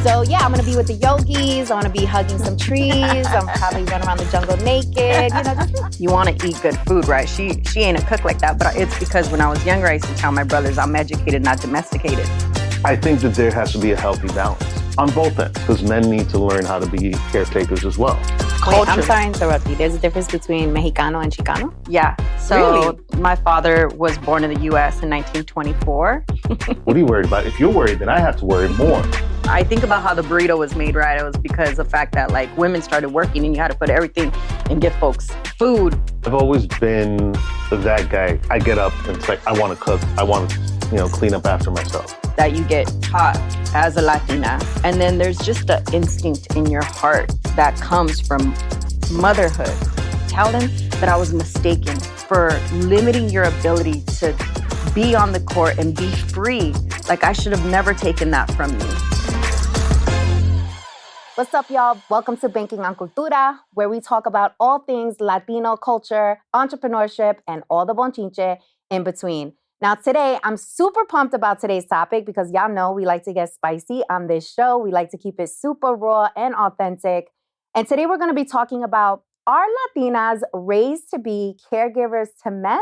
So yeah, I'm gonna be with the yogis. I'm gonna be hugging some trees. I'm probably run around the jungle naked. You want to eat good food, right? She ain't a cook like that, but it's because when I was younger, I used to tell my brothers I'm educated, not domesticated. I think that there has to be a healthy balance on both ends, because men need to learn how to be caretakers as well. Wait, I'm sorry to interrupt you. There's a difference between Mexicano and Chicano? Yeah. So my father was born in the U.S. in 1924. What are you worried about? If you're worried, then I have to worry more. I think about how the burrito was made, right? It was because of the fact that like women started working and you had to put everything and give folks food. I've always been that guy. I get up and it's like, I want to cook. I want to, clean up after myself. That you get taught as a Latina. And then there's just an instinct in your heart that comes from motherhood. Tell them that I was mistaken for limiting your ability to be on the court and be free. Like I should have never taken that from you. What's up, y'all? Welcome to Banking on Cultura, where we talk about all things Latino culture, entrepreneurship, and all the bonchinche in between. Now, today, I'm super pumped about today's topic because y'all know we like to get spicy on this show. We like to keep it super raw and authentic. And today, we're going to be talking about, are Latinas raised to be caregivers to men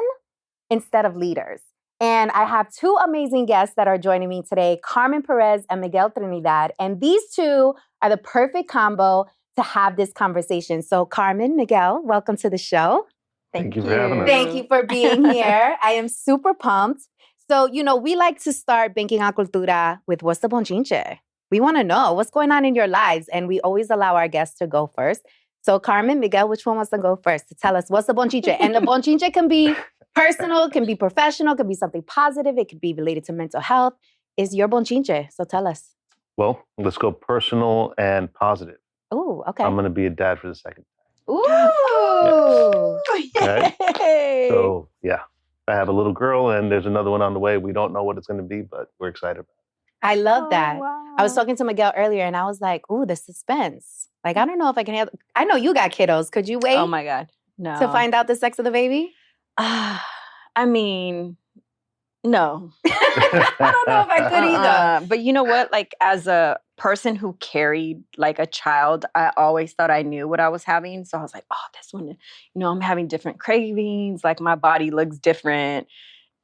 instead of leaders? And I have two amazing guests that are joining me today, Carmen Perez and Miguel Trinidad. And these two are the perfect combo to have this conversation. So Carmen, Miguel, welcome to the show. Thank you for having us. Thank you for being here. I am super pumped. So, we like to start Banking on Cultura with what's the bonchinche? We want to know what's going on in your lives. And we always allow our guests to go first. So Carmen, Miguel, which one wants to go first to tell us what's the bonchinche? And the bonchinche can be personal, can be professional, can be something positive. It could be related to mental health. Is your bonchinche? So tell us. Well, let's go personal and positive. Oh, okay. I'm going to be a dad for the second time. Ooh. Yeah. Okay. So, yeah, I have a little girl and there's another one on the way. We don't know what it's going to be, but we're excited about it. I love that. Wow. I was talking to Miguel earlier and I was like, ooh, the suspense. Like, I don't know if I can handle. I know you got kiddos. Could you wait? Oh my God. No. To find out the sex of the baby? I mean, no. I don't know if I could either. But you know what? Like as a person who carried like a child, I always thought I knew what I was having. So I was like, oh, this one, I'm having different cravings. Like my body looks different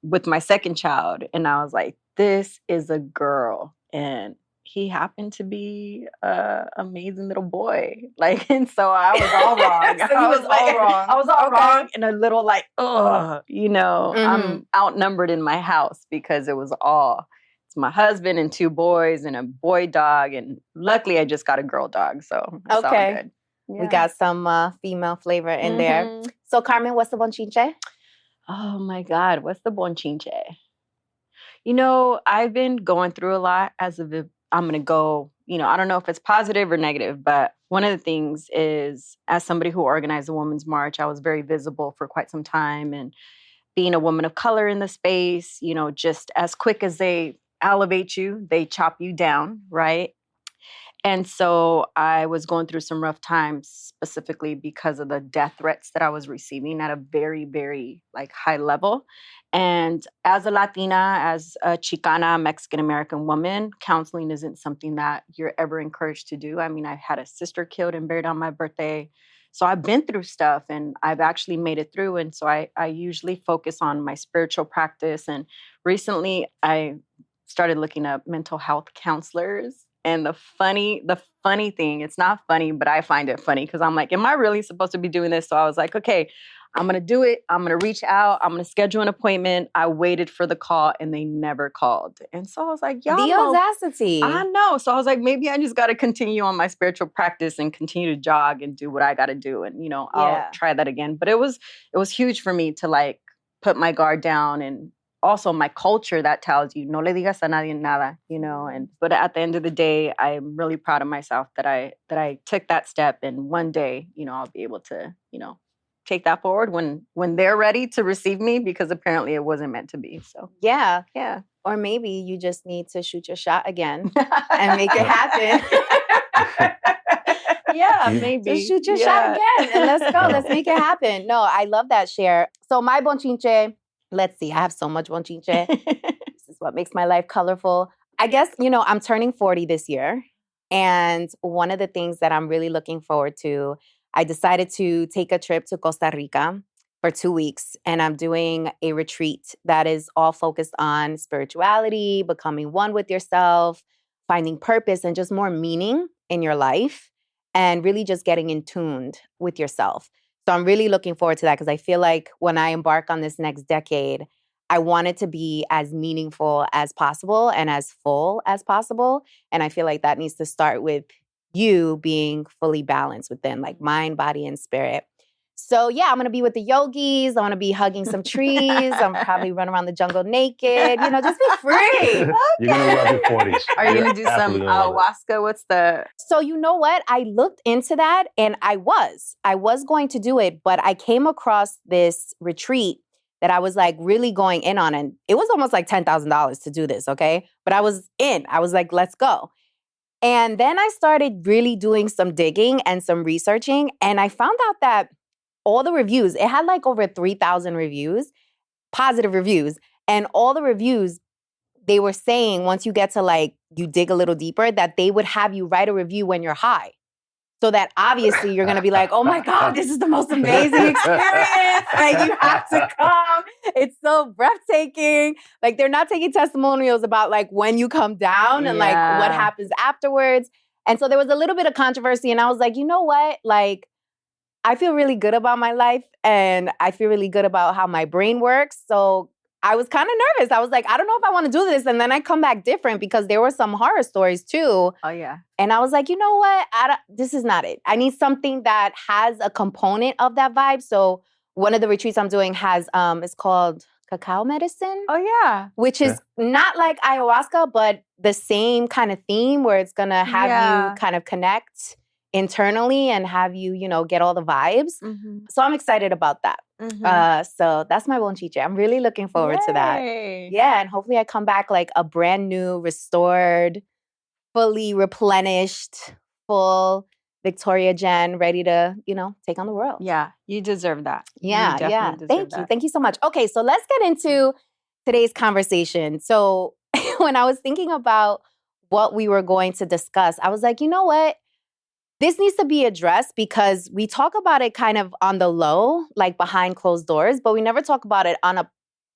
with my second child. And I was like, this is a girl. And he happened to be an amazing little boy. Like, and so I was all wrong. So I was all wrong. I was all wrong and a little like, I'm outnumbered in my house because it's my husband and two boys and a boy dog. And luckily I just got a girl dog. So it's all good. Yeah. We got some female flavor in there. So Carmen, what's the bonchinche? Oh my God, what's the bonchinche? I've been going through a lot I'm going to go, I don't know if it's positive or negative, but one of the things is as somebody who organized the Women's March, I was very visible for quite some time. And being a woman of color in the space, just as quick as they elevate you, they chop you down, right? And so I was going through some rough times specifically because of the death threats that I was receiving at a very, very high level. And as a Latina, as a Chicana, Mexican-American woman, counseling isn't something that you're ever encouraged to do. I mean, I had a sister killed and buried on my birthday. So I've been through stuff and I've actually made it through. And so I usually focus on my spiritual practice. And recently I started looking up mental health counselors. And the funny thing, it's not funny, but I find it funny because I'm like, am I really supposed to be doing this? So I was like, okay, I'm going to do it. I'm going to reach out. I'm going to schedule an appointment. I waited for the call and they never called. And so I was like, y'all the audacity. I know. So I was like, maybe I just got to continue on my spiritual practice and continue to jog and do what I got to do. And, I'll try that again. But it was huge for me to put my guard down and also my culture that tells you, no le digas a nadie nada, but at the end of the day, I'm really proud of myself that I took that step. And one day, I'll be able to, take that forward when they're ready to receive me, because apparently it wasn't meant to be. So yeah. Or Or maybe you just need to shoot your shot again and make it happen. Yeah, maybe. Just shoot your shot again and let's go. Let's make it happen. No, I love that share. So my bonchinche, let's see. I have so much bonchinche. This is what makes my life colorful. I guess, I'm turning 40 this year. And one of the things that I'm really looking forward to, I decided to take a trip to Costa Rica for 2 weeks. And I'm doing a retreat that is all focused on spirituality, becoming one with yourself, finding purpose and just more meaning in your life, and really just getting in tuned with yourself. So I'm really looking forward to that because I feel like when I embark on this next decade, I want it to be as meaningful as possible and as full as possible. And I feel like that needs to start with you being fully balanced within like mind, body, and spirit. So yeah, I'm going to be with the yogis. I want to be hugging some trees. I'm probably run around the jungle naked, just be free. You're going to love your 40s. Are you going to do some ayahuasca? What's the... So you know what? I looked into that and I was going to do it, but I came across this retreat that I was like really going in on. And it was almost like $10,000 to do this, okay? But I was in. I was like, let's go. And then I started really doing some digging and some researching. And I found out that all the reviews, it had like over 3,000 reviews, positive reviews. And all the reviews, they were saying once you get to like, you dig a little deeper, that they would have you write a review when you're high. So that obviously you're going to be like, oh my God, this is the most amazing experience. Like you have to come. It's so breathtaking. Like they're not taking testimonials about like when you come down and like what happens afterwards. And so there was a little bit of controversy and I was like, you know what? Like I feel really good about my life and I feel really good about how my brain works. So I was kind of nervous. I was like, I don't know if I want to do this. And then I come back different because there were some horror stories too. Oh, yeah. And I was like, you know what? This is not it. I need something that has a component of that vibe. So one of the retreats I'm doing has, it's called cacao medicine. Oh, yeah. Which is not like ayahuasca, but the same kind of theme where it's going to have you kind of connect internally and have you, get all the vibes. Mm-hmm. So I'm excited about that. Mm-hmm. So that's my bonchiche. I'm really looking forward to that. Yeah, and hopefully I come back like a brand new, restored, fully replenished, full Victoria Jenn, ready to, take on the world. Yeah, you deserve that. Yeah. Thank you. Thank you so much. Okay, so let's get into today's conversation. So when I was thinking about what we were going to discuss, I was like, you know what? This needs to be addressed because we talk about it kind of on the low, like behind closed doors, but we never talk about it on a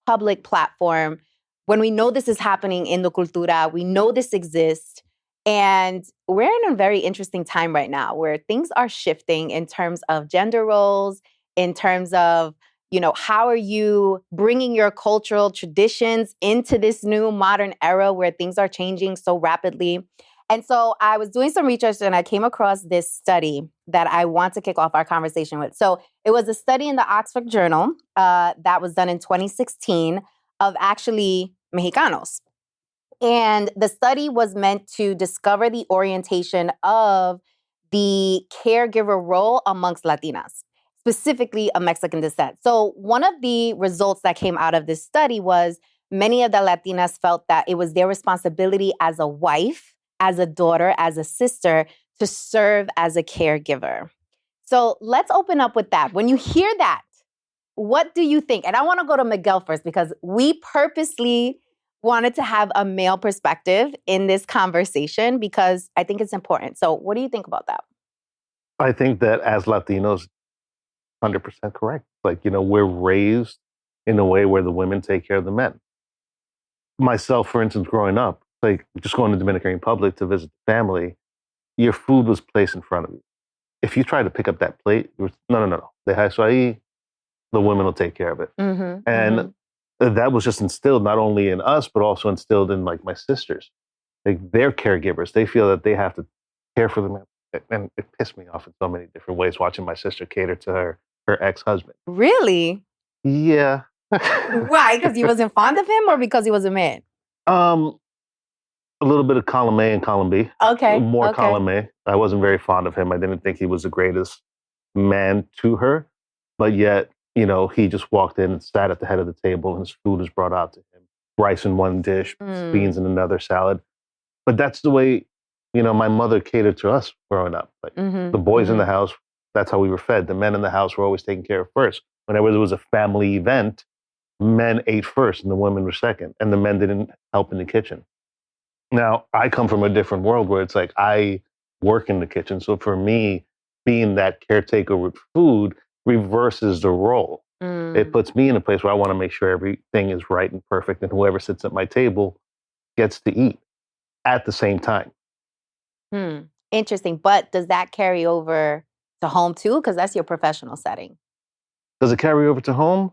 public platform when we know this is happening in the Cultura. We know this exists. And we're in a very interesting time right now where things are shifting in terms of gender roles, in terms of, how are you bringing your cultural traditions into this new modern era where things are changing so rapidly. And so I was doing some research and I came across this study that I want to kick off our conversation with. So it was a study in the Oxford Journal that was done in 2016 of actually Mexicanos. And the study was meant to discover the orientation of the caregiver role amongst Latinas, specifically of Mexican descent. So one of the results that came out of this study was many of the Latinas felt that it was their responsibility as a wife, as a daughter, as a sister, to serve as a caregiver. So let's open up with that. When you hear that, what do you think? And I want to go to Miguel first because we purposely wanted to have a male perspective in this conversation because I think it's important. So what do you think about that? I think that as Latinos, 100% correct. Like, we're raised in a way where the women take care of the men. Myself, for instance, growing up, like just going to Dominican Republic to visit the family, your food was placed in front of you. If you tried to pick up that plate, it was, no. Deja eso ahí, the women will take care of it. Mm-hmm, and that was just instilled not only in us, but also instilled in like my sisters. Like they're caregivers. They feel that they have to care for them. And it pissed me off in so many different ways watching my sister cater to her ex-husband. Really? Yeah. Why? Because he wasn't fond of him or because he was a man? A little bit of column A and column B. Okay. More column A. I wasn't very fond of him. I didn't think he was the greatest man to her. But yet, he just walked in and sat at the head of the table and his food was brought out to him. Rice in one dish, beans in another, salad. But that's the way, my mother catered to us growing up. Like the boys in the house, that's how we were fed. The men in the house were always taken care of first. Whenever there was a family event, men ate first and the women were second. And the men didn't help in the kitchen. Now, I come from a different world where it's like I work in the kitchen. So for me, being that caretaker with food reverses the role. It puts me in a place where I want to make sure everything is right and perfect, and whoever sits at my table gets to eat at the same time. Interesting. But does that carry over to home too? Because that's your professional setting. Does it carry over to home?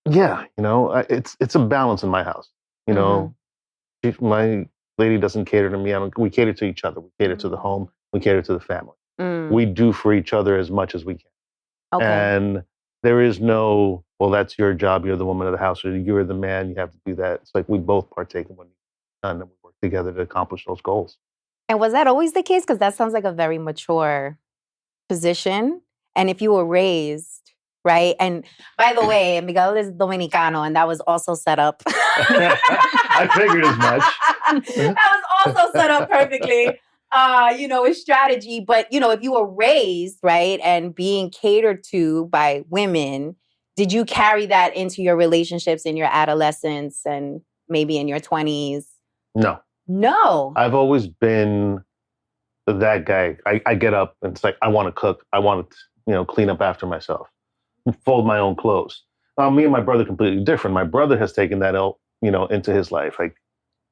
Yeah, it's a balance in my house. My lady doesn't cater to me. We cater to each other. We cater to the home. We cater to the family. We do for each other as much as we can. Okay. And there is no, well, that's your job. You're the woman of the house, or you're the man. You have to do that. It's like we both partake in what needs to be done, and we work together to accomplish those goals. And was that always the case? Because that sounds like a very mature position. And if you were raised, right? And by the way, Miguel is Dominicano, and that was also set up. I figured as much. That was also set up perfectly. With strategy. But, if you were raised, right, and being catered to by women, did you carry that into your relationships in your adolescence and maybe in your 20s? No. I've always been that guy. I get up and it's like, I want to cook. I want to, clean up after myself, fold my own clothes. Me and my brother completely different. My brother has taken that, into his life. Like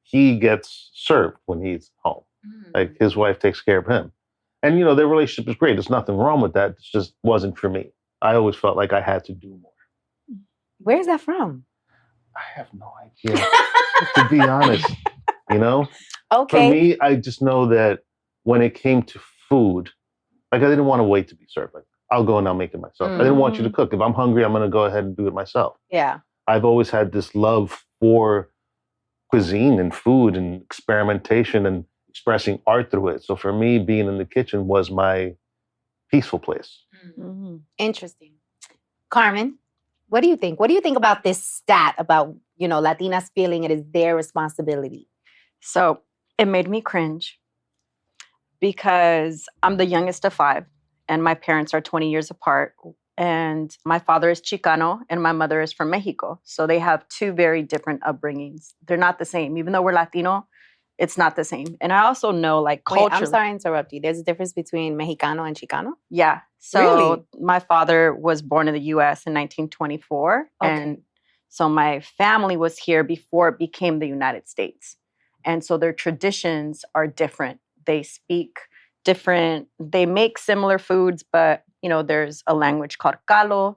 he gets served when he's home. Like his wife takes care of him. And, their relationship is great. There's nothing wrong with that. It just wasn't for me. I always felt like I had to do more. Where's that from? I have no idea, to be honest, Okay. For me, I just know that when it came to food, like I didn't want to wait to be served. Like I'll go and I'll make it myself. I didn't want you to cook. If I'm hungry, I'm going to go ahead and do it myself. Yeah. I've always had this love for cuisine and food and experimentation and expressing art through it. So for me, being in the kitchen was my peaceful place. Interesting. Carmen, what do you think? What do you think about this stat about, Latinas feeling it is their responsibility? So it made me cringe because I'm the youngest of 5 and my parents are 20 years apart. And my father is Chicano and my mother is from Mexico. So they have 2 very different upbringings. They're not the same. Even though we're Latino, it's not the same. And I also know, like, culturally. Wait, I'm sorry to interrupt you. There's a difference between Mexicano and Chicano? Yeah. So really? My father was born in the U.S. in 1924. Okay. And so my family was here before it became the United States. And so their traditions are different. They speak different. They make similar foods, but, there's a language called calo.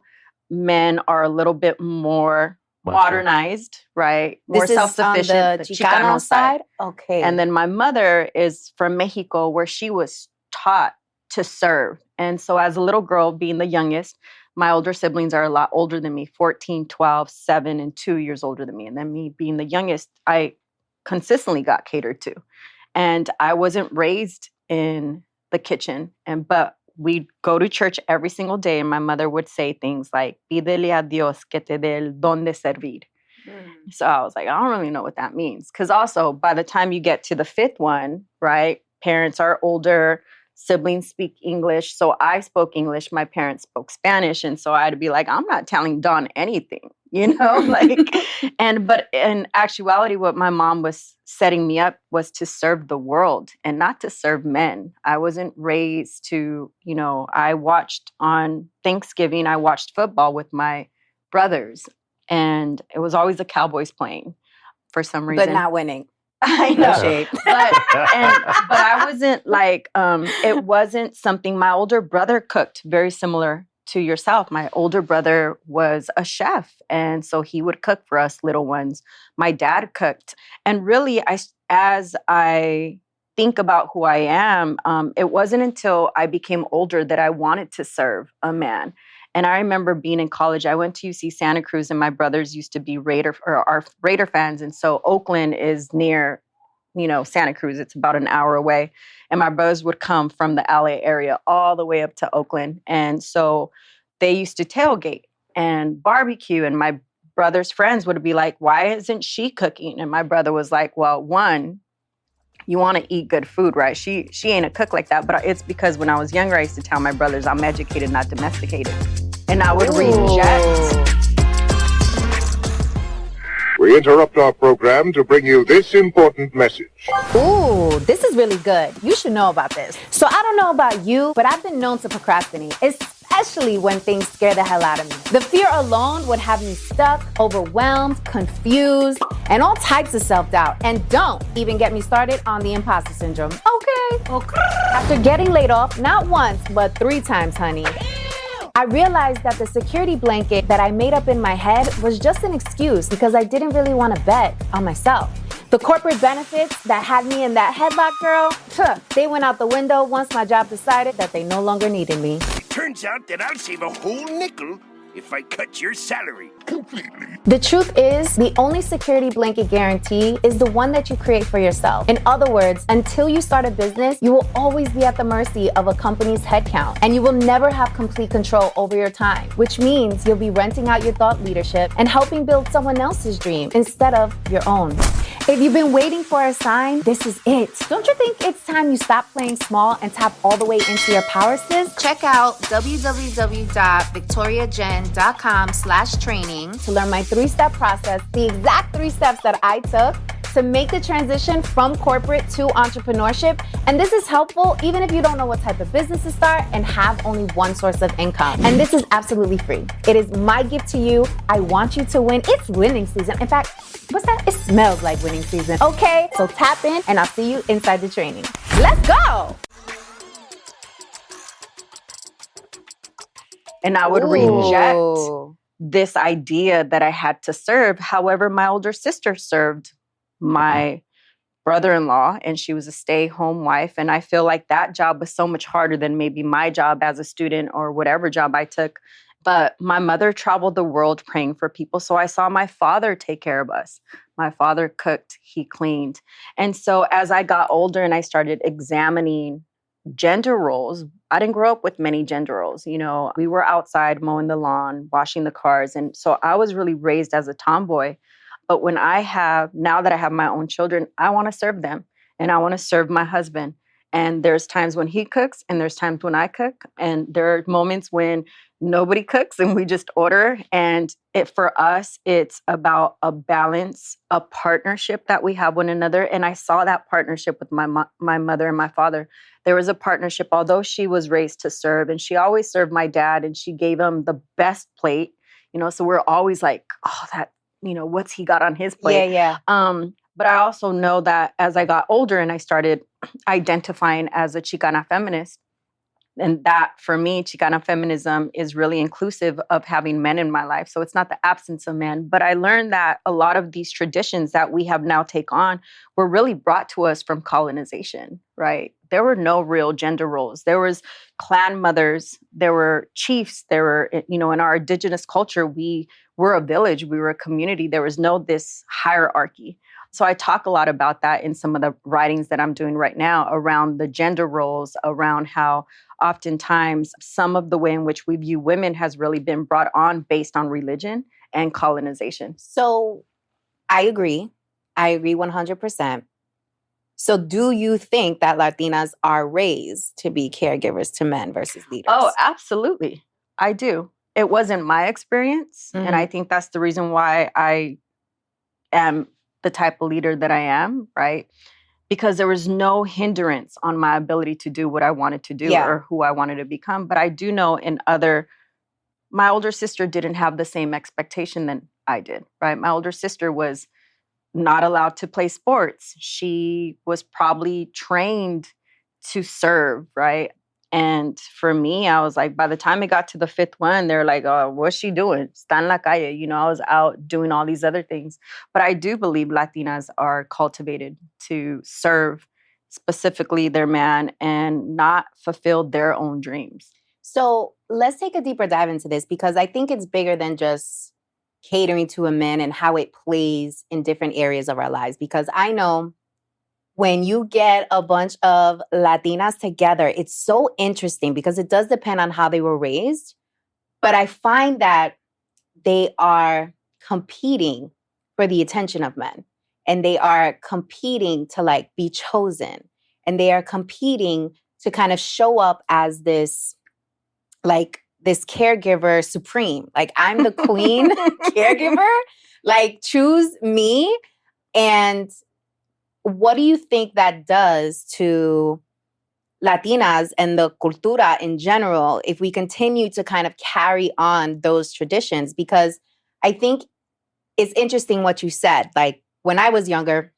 Men are a little bit more modernized, right? More self-sufficient. On the Chicano side? Okay. And then my mother is from Mexico, where she was taught to serve. And so as a little girl, being the youngest, my older siblings are a lot older than me, 14, 12, 7, and 2 years older than me. And then me being the youngest, I consistently got catered to. And I wasn't raised in the kitchen, but we'd go to church every single day, and my mother would say things like, pídele a Dios que te dé el don de servir. So I was like, I don't really know what that means. Because also, by the time you get to the 5th one, right, parents are older, siblings speak English. So I spoke English, my parents spoke Spanish. And so I'd be like, I'm not telling Don anything, but in actuality, what my mom was setting me up was to serve the world and not to serve men. I wasn't raised to, I watched on Thanksgiving, I watched football with my brothers, and it was always the Cowboys playing for some reason. But not winning. I know. Shape. But I wasn't like, it wasn't something. My older brother cooked very similar to yourself. My older brother was a chef, and so he would cook for us little ones. My dad cooked. And really, as I think about who I am, it wasn't until I became older that I wanted to serve a man. And I remember being in college, I went to UC Santa Cruz, and my brothers used to be are Raider fans. And so Oakland is near, Santa Cruz. It's about an hour away. And my brothers would come from the LA area all the way up to Oakland. And so they used to tailgate and barbecue. And my brother's friends would be like, why isn't she cooking? And my brother was like, well, one, you want to eat good food, right? She ain't a cook like that. But it's because when I was younger, I used to tell my brothers I'm educated, not domesticated. And I would reject. We interrupt our program to bring you this important message. Ooh, this is really good. You should know about this. So I don't know about you, but I've been known to procrastinate, especially when things scare the hell out of me. The fear alone would have me stuck, overwhelmed, confused, and all types of self-doubt. And don't even get me started on the imposter syndrome. Okay. After getting laid off, not once, but 3 times, honey, I realized that the security blanket that I made up in my head was just an excuse because I didn't really want to bet on myself. The corporate benefits that had me in that headlock, girl, they went out the window once my job decided that they no longer needed me. Turns out that I'll save a whole nickel if I cut your salary completely. The truth is, the only security blanket guarantee is the one that you create for yourself. In other words, until you start a business, you will always be at the mercy of a company's headcount, and you will never have complete control over your time, which means you'll be renting out your thought leadership and helping build someone else's dream instead of your own. If you've been waiting for a sign, this is it. Don't you think it's time you stop playing small and tap all the way into your power, sis? Check out www.victoriajen.com/training to learn my 3-step process, the exact 3 steps that I took to make the transition from corporate to entrepreneurship. And this is helpful even if you don't know what type of business to start and have only one source of income. And this is absolutely free. It is my gift to you. I want you to win. It's winning season. In fact, what's that? It smells like winning season. Okay, so tap in and I'll see you inside the training. Let's go. And I would reject this idea that I had to serve. However, my older sister served my brother-in-law, and she was a stay-home wife. And I feel like that job was so much harder than maybe my job as a student or whatever job I took. But my mother traveled the world praying for people. So I saw my father take care of us. My father cooked, he cleaned. And so as I got older and I started examining gender roles, I didn't grow up with many gender roles. You know, we were outside mowing the lawn, washing the cars. And so I was really raised as a tomboy. But now that I have my own children, I want to serve them and I want to serve my husband. And there's times when he cooks and there's times when I cook. And there are moments when nobody cooks and we just order. And for us, it's about a balance, a partnership that we have one another. And I saw that partnership with my mother and my father. There was a partnership, although she was raised to serve and she always served my dad and she gave him the best plate, you know, so we're always like, oh, that, you know, what's he got on his plate? Yeah. But I also know that as I got older and I started identifying as a Chicana feminist, and that for me, Chicana feminism is really inclusive of having men in my life. So it's not the absence of men, but I learned that a lot of these traditions that we have now take on were really brought to us from colonization, right? There were no real gender roles. There was clan mothers, there were chiefs, there were, you know, in our indigenous culture, we were a village, we were a community. There was no this hierarchy. So I talk a lot about that in some of the writings that I'm doing right now around the gender roles, around how oftentimes some of the way in which we view women has really been brought on based on religion and colonization. So I agree 100%. So do you think that Latinas are raised to be caregivers to men versus leaders? Oh, absolutely. I do. It wasn't my experience. Mm-hmm. And I think that's the reason why I am the type of leader that I am, right? Because there was no hindrance on my ability to do what I wanted to do or who I wanted to become. But I do know my older sister didn't have the same expectation than I did, right? My older sister was not allowed to play sports. She was probably trained to serve, right? And for me, I was like, by the time it got to the 5th one, they're like, oh, what's she doing? Está en la calle. You know, I was out doing all these other things. But I do believe Latinas are cultivated to serve specifically their man and not fulfill their own dreams. So let's take a deeper dive into this because I think it's bigger than just catering to a man and how it plays in different areas of our lives. Because I know when you get a bunch of Latinas together, it's so interesting because it does depend on how they were raised. But I find that they are competing for the attention of men. And they are competing to like be chosen. And they are competing to kind of show up as this caregiver supreme. Like I'm the queen caregiver. Like, choose me. And what do you think that does to Latinas and the cultura in general if we continue to kind of carry on those traditions? Because I think it's interesting what you said. Like, when I was younger,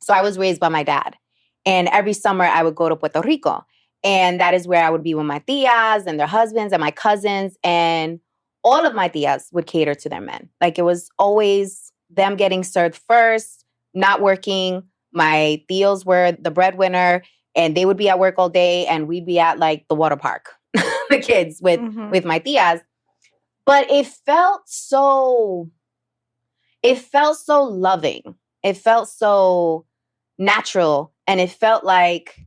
so I was raised by my dad. And every summer I would go to Puerto Rico. And that is where I would be with my tias and their husbands and my cousins. And all of my tias would cater to their men. Like, it was always them getting served first, not working. My tios were the breadwinner, and they would be at work all day, and we'd be at like the water park, the kids with my tias. But it felt so loving. It felt so natural, and it felt like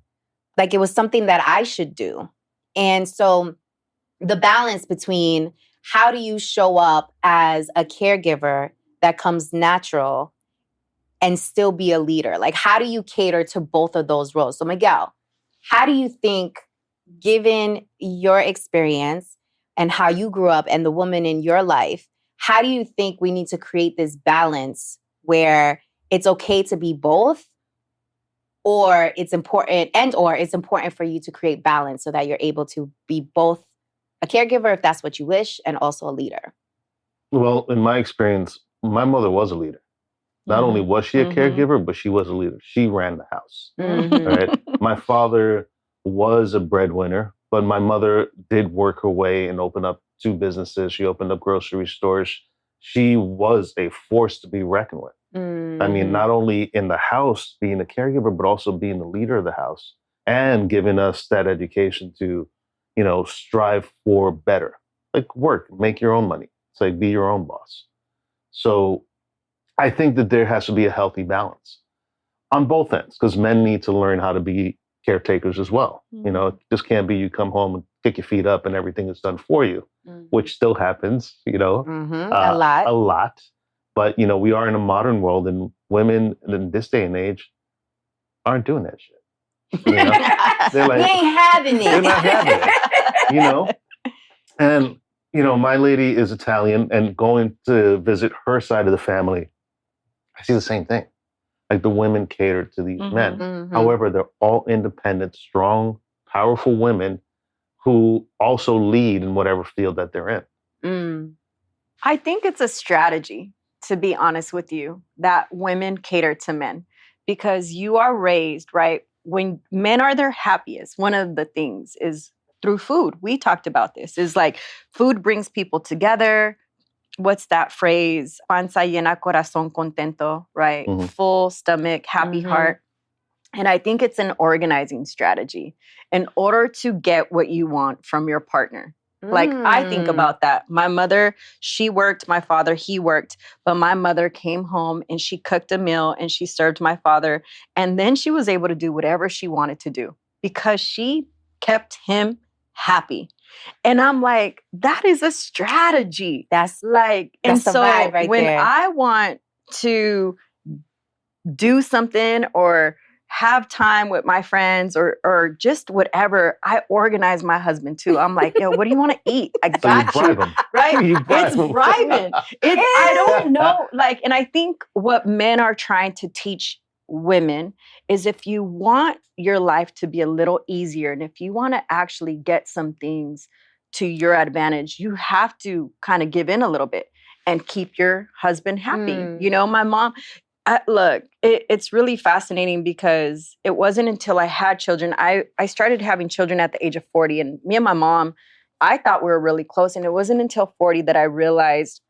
it was something that I should do. And so the balance between how do you show up as a caregiver that comes natural and still be a leader? Like, how do you cater to both of those roles? So Miguel, how do you think, given your experience and how you grew up and the woman in your life, how do you think we need to create this balance where it's okay to be both, or it's important for you to create balance so that you're able to be both a caregiver, if that's what you wish, and also a leader? Well, in my experience, my mother was a leader. Not only was she a caregiver, but she was a leader. She ran the house. Right? My father was a breadwinner, but my mother did work her way and open up 2 businesses. She opened up grocery stores. She was a force to be reckoned with. I mean, not only in the house being a caregiver, but also being the leader of the house and giving us that education to, strive for better. Like, work, make your own money. It's like, be your own boss. So I think that there has to be a healthy balance on both ends, because men need to learn how to be caretakers as well. It just can't be you come home and kick your feet up and everything is done for you, which still happens, a lot. A lot. But, we are in a modern world, and women in this day and age aren't doing that shit. They're like, we ain't having it. They're not having it, And, my lady is Italian, and going to visit her side of the family, I see the same thing. Like, the women cater to these men. However, they're all independent, strong, powerful women who also lead in whatever field that they're in. I think it's a strategy, to be honest with you, that women cater to men, because you are raised, right? When men are their happiest, one of the things is through food. We talked about this, is like food brings people together. What's that phrase? Panza llena, corazón contento, right? Full stomach, happy heart. And I think it's an organizing strategy in order to get what you want from your partner. Like, I think about that. My mother, she worked. My father, he worked. But my mother came home and she cooked a meal and she served my father. And then she was able to do whatever she wanted to do because she kept him happy. And I'm like, that is a strategy. That's like, and the so vibe right when there. I want to do something or have time with my friends or just whatever, I organize my husband too. I'm like, yo, what do you want to eat? I got So you bribe him. Right? You bribe It's him. bribing. I don't know. Like, and I think what men are trying to teach women is, if you want your life to be a little easier, and if you want to actually get some things to your advantage, you have to kind of give in a little bit and keep your husband happy. My mom, look, it's really fascinating because it wasn't until I had children. I started having children at the age of 40, and me and my mom, I thought we were really close. And it wasn't until 40 that I realized,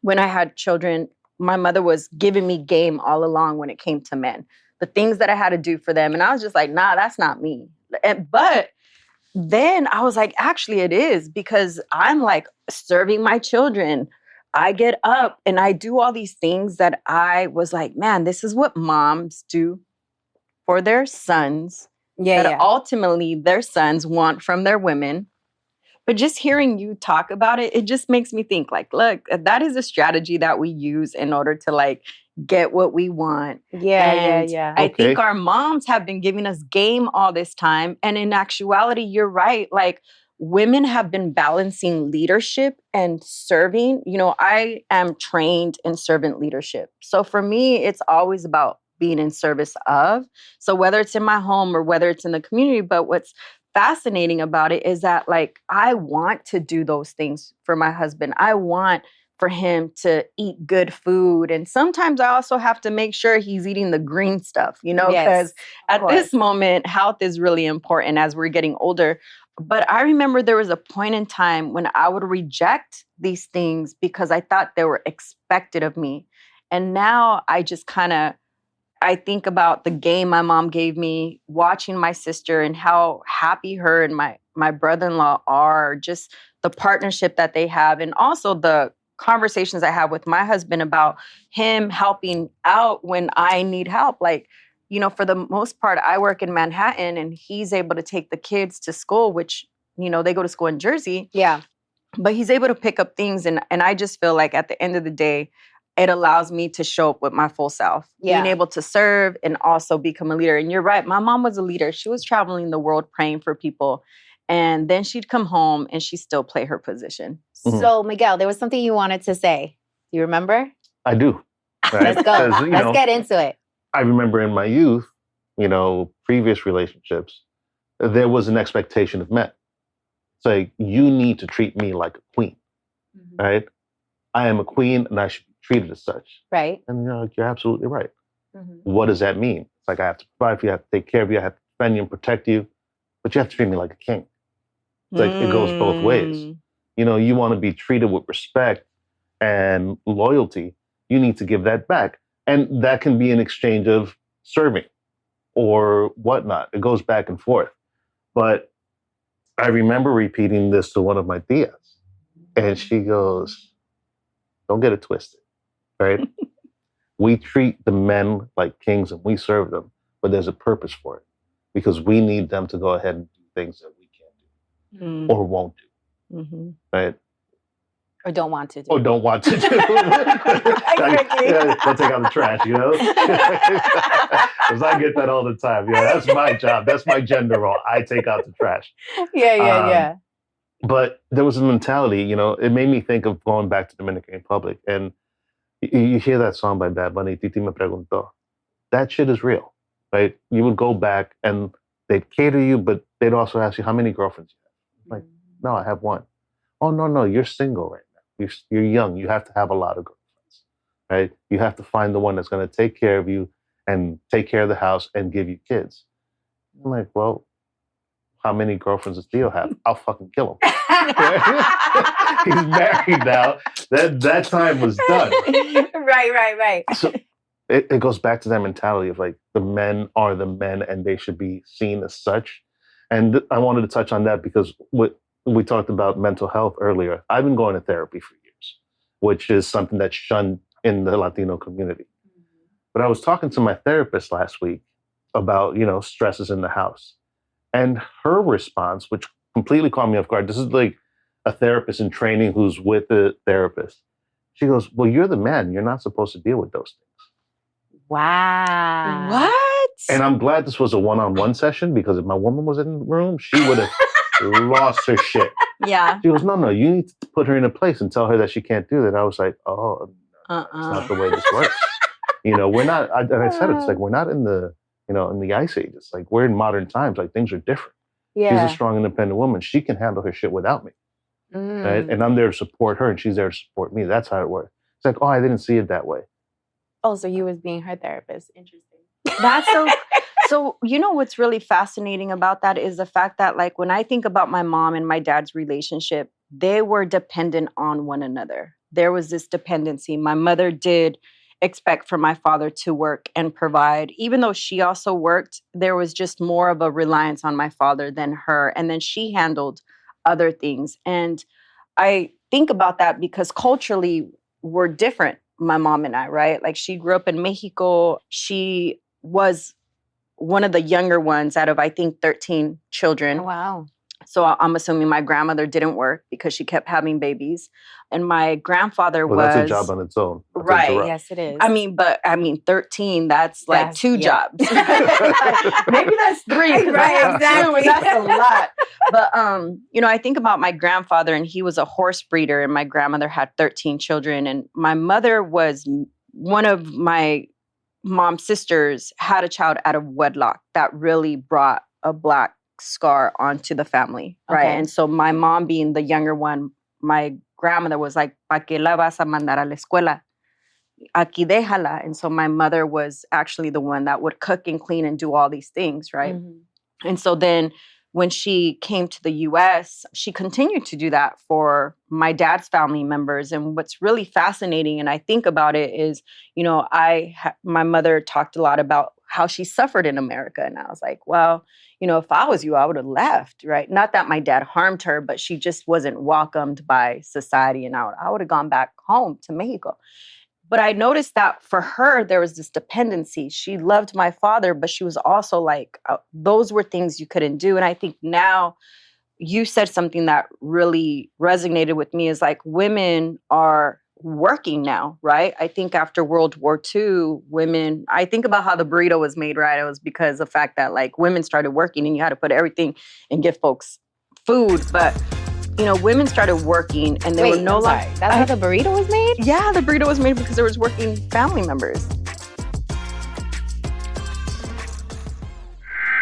when I had children, my mother was giving me game all along when it came to men, the things that I had to do for them. And I was just like, nah, that's not me. But then I was like, actually it is, because I'm like serving my children. I get up and I do all these things that I was like, man, this is what moms do for their sons. Ultimately their sons want from their women. But just hearing you talk about it, it just makes me think, like, look, that is a strategy that we use in order to like get what we want. I think our moms have been giving us game all this time. And in actuality, you're right. Like, women have been balancing leadership and serving. You know, I am trained in servant leadership. So for me, it's always about being in service of. So whether it's in my home or whether it's in the community, but what's fascinating about it is that like I want to do those things for my husband. I want for him to eat good food. And sometimes I also have to make sure he's eating the green stuff, you know, because at this moment, health is really important as we're getting older. But I remember there was a point in time when I would reject these things because I thought they were expected of me. And now I just kind of I think about the game my mom gave me, watching my sister and how happy her and my brother-in-law are, just the partnership that they have, and also the conversations I have with my husband about him helping out when I need help. Like, you know, for the most part, I work in Manhattan and he's able to take the kids to school, which, you know, they go to school in Jersey. Yeah. But he's able to pick up things. And I just feel like at the end of the day, it allows me to show up with my full self, being able to serve and also become a leader. And you're right. My mom was a leader. She was traveling the world praying for people. And then she'd come home and she'd still play her position. Mhm. So, Miguel, there was something you wanted to say. Do you remember? I do. Right? Let's go. 'Cause, you Let's know, get into it. I remember in my youth, you know, previous relationships, there was an expectation of men. It's like, you need to treat me like a queen, right? I am a queen and I should be treated as such. Right. And you're absolutely right. Mhm. What does that mean? It's like, I have to provide for you, I have to take care of you, I have to defend you and protect you, but you have to treat me like a king. It's like, it goes both ways. You know, you want to be treated with respect and loyalty. You need to give that back. And that can be an exchange of serving or whatnot. It goes back and forth. But I remember repeating this to one of my tias, and she goes, don't get it twisted, right? We treat the men like kings and we serve them, but there's a purpose for it because we need them to go ahead and do things that we can't do or won't do, right? Or don't want to do. Or don't want to do. Don't take out the trash, you know? Because I get that all the time. You know, that's my job. That's my gender role. I take out the trash. Yeah. But there was a mentality, you know, it made me think of going back to Dominican Republic. And you hear that song by Bad Bunny, Titi Me Preguntó. That shit is real, right? You would go back and they'd cater you, but they'd also ask you, how many girlfriends you have? Like, no, I have one. Oh, no, you're single right now. You're young. You have to have a lot of girlfriends, right? You have to find the one that's going to take care of you and take care of the house and give you kids. I'm like, well, how many girlfriends does Theo have? I'll fucking kill him. He's married now. That time was done. Right. So it goes back to that mentality of like, the men are the men and they should be seen as such. And I wanted to touch on that because we talked about mental health earlier. I've been going to therapy for years, which is something that's shunned in the Latino community. But I was talking to my therapist last week about, you know, stresses in the house. And her response, which completely caught me off guard, this is like a therapist in training who's with the therapist. She goes, well, you're the man. You're not supposed to deal with those things. Wow. What? And I'm glad this was a one-on-one session because if my woman was in the room, she would have lost her shit. Yeah. She goes, no, you need to put her in a place and tell her that she can't do that. I was like, oh, that's not the way this works. You know, we're not, and I said it's like, we're not in the, you know, in the ice age. It's like, we're in modern times. Like, things are different. Yeah. She's a strong, independent woman. She can handle her shit without me. Right? And I'm there to support her and she's there to support me. That's how it works. It's like, oh, I didn't see it that way. Oh, so you was being her therapist. Interesting. That's so, you know, what's really fascinating about that is the fact that, like, when I think about my mom and my dad's relationship, they were dependent on one another. There was this dependency. My mother did expect for my father to work and provide. Even though she also worked, there was just more of a reliance on my father than her. And then she handled other things. And I think about that because culturally we're different, my mom and I, right? Like, she grew up in Mexico. She was one of the younger ones out of, I think, 13 children. Wow. So I'm assuming my grandmother didn't work because she kept having babies. And my grandfather Well, that's a job on its own. Not to right. interrupt. Yes, it is. I mean, 13, that's like That's- two yeah. jobs. Maybe that's three. 'Cause I Right, have exactly. two, that's a lot. But, I think about my grandfather, and he was a horse breeder, and my grandmother had 13 children. And my mother was one of my mom's sisters had a child out of wedlock that really brought a Black scar onto the family, right? Okay. And so my mom being the younger one, my grandmother was like, ¿Pa qué la vas a mandar a la escuela? Aquí déjala. And so my mother was actually the one that would cook and clean and do all these things, right? Mm-hmm. And so then when she came to the US, she continued to do that for my dad's family members. And what's really fascinating, and I think about it, is, my mother talked a lot about how she suffered in America. And I was like, well, if I was you, I would have left, right? Not that my dad harmed her, but she just wasn't welcomed by society. And I would have gone back home to Mexico. But I noticed that for her, there was this dependency. She loved my father, but she was also like, those were things you couldn't do. And I think now you said something that really resonated with me, is like women are working now, right? I think after World War II, women, I think about how the burrito was made, right? It was because of the fact that like women started working and you had to put everything and give folks food. But women started working, and they were no longer. That's how the burrito was made? Yeah, the burrito was made because there was working family members.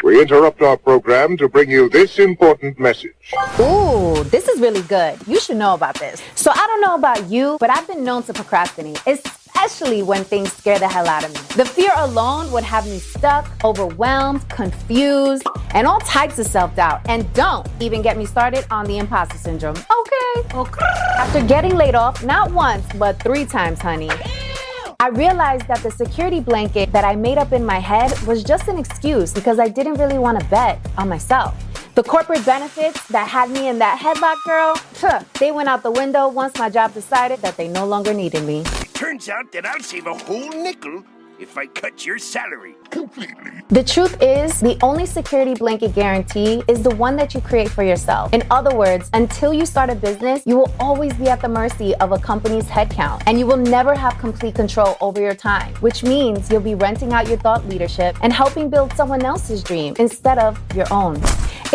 We interrupt our program to bring you this important message. Ooh, this is really good. You should know about this. So I don't know about you, but I've been known to procrastinate, especially when things scare the hell out of me. The fear alone would have me stuck, overwhelmed, confused, and all types of self-doubt. And don't even get me started on the imposter syndrome. Okay. After getting laid off, not once, but 3 times, honey, I realized that the security blanket that I made up in my head was just an excuse because I didn't really want to bet on myself. The corporate benefits that had me in that headlock, girl, they went out the window once my job decided that they no longer needed me. Turns out that I'll save a whole nickel if I cut your salary completely. The truth is, the only security blanket guarantee is the one that you create for yourself. In other words, until you start a business, you will always be at the mercy of a company's headcount, and you will never have complete control over your time, which means you'll be renting out your thought leadership and helping build someone else's dream instead of your own.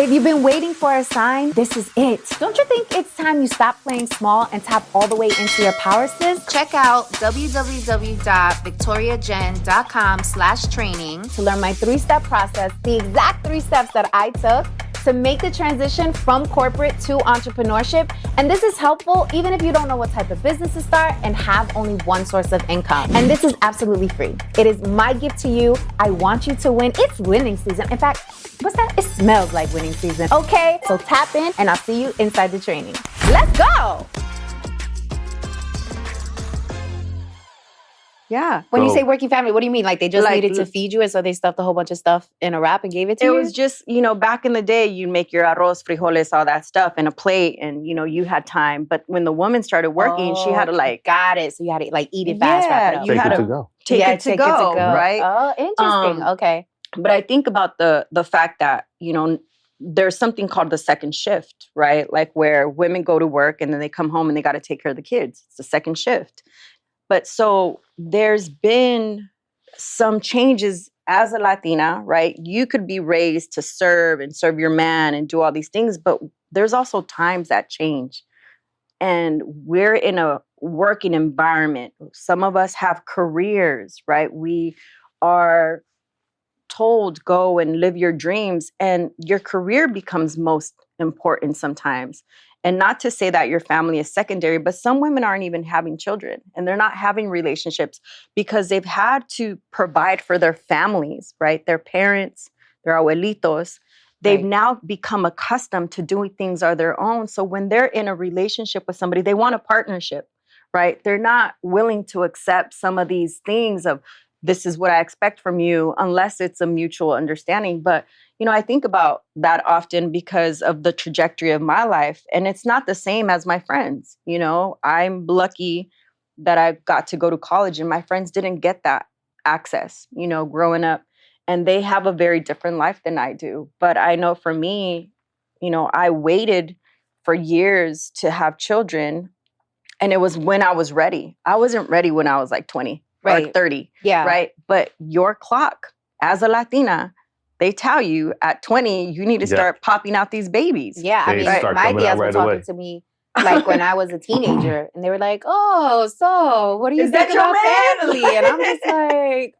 If you've been waiting for a sign, this is it. Don't you think it's time you stop playing small and tap all the way into your power, sis? Check out www.victoriajen.com/training to learn my 3-step process, the exact 3 steps that I took to make the transition from corporate to entrepreneurship. And this is helpful even if you don't know what type of business to start and have only one source of income. And this is absolutely free. It is my gift to you. I want you to win. It's winning season. In fact, what's that? It smells like winning season. Okay, so tap in and I'll see you inside the training. Let's go. Yeah. When you So- say working family, what do you mean? Like they just Like, needed to feed you and so they stuffed a whole bunch of stuff in a wrap and gave it to It you? was just, back in the day, you make your arroz, frijoles, all that stuff in a plate, and, you had time. But when the woman started working, she had to Got it. So you had to like eat it fast, wrap it up. you Take had it to to go. take it to go, right? Oh, interesting. Okay. But I think about the fact that, there's something called the second shift, right? Like where women go to work and then they come home and they got to take care of the kids. It's the second shift. But so there's been some changes as a Latina, right? You could be raised to serve and serve your man and do all these things, but there's also times that change. And we're in a working environment. Some of us have careers, right? We are told go and live your dreams, and your career becomes most important sometimes. And not to say that your family is secondary, but some women aren't even having children and they're not having relationships because they've had to provide for their families, right? Their parents, their abuelitos. They've now become accustomed to doing things on their own. So when they're in a relationship with somebody, they want a partnership, right? They're not willing to accept some of these things of, this is what I expect from you, unless it's a mutual understanding. But, I think about that often because of the trajectory of my life. And it's not the same as my friends. I'm lucky that I got to go to college and my friends didn't get that access, growing up. And they have a very different life than I do. But I know for me, I waited for years to have children. And it was when I was ready. I wasn't ready when I was like 20 or 30. Yeah. Right. But your clock as a Latina, they tell you at 20, you need to start popping out these babies. Yeah. I They mean, start my coming out tias were right talking away. to me like when I was a teenager, and they were like, "Oh, so what do you Is think that your about man?" family?" And I'm just like,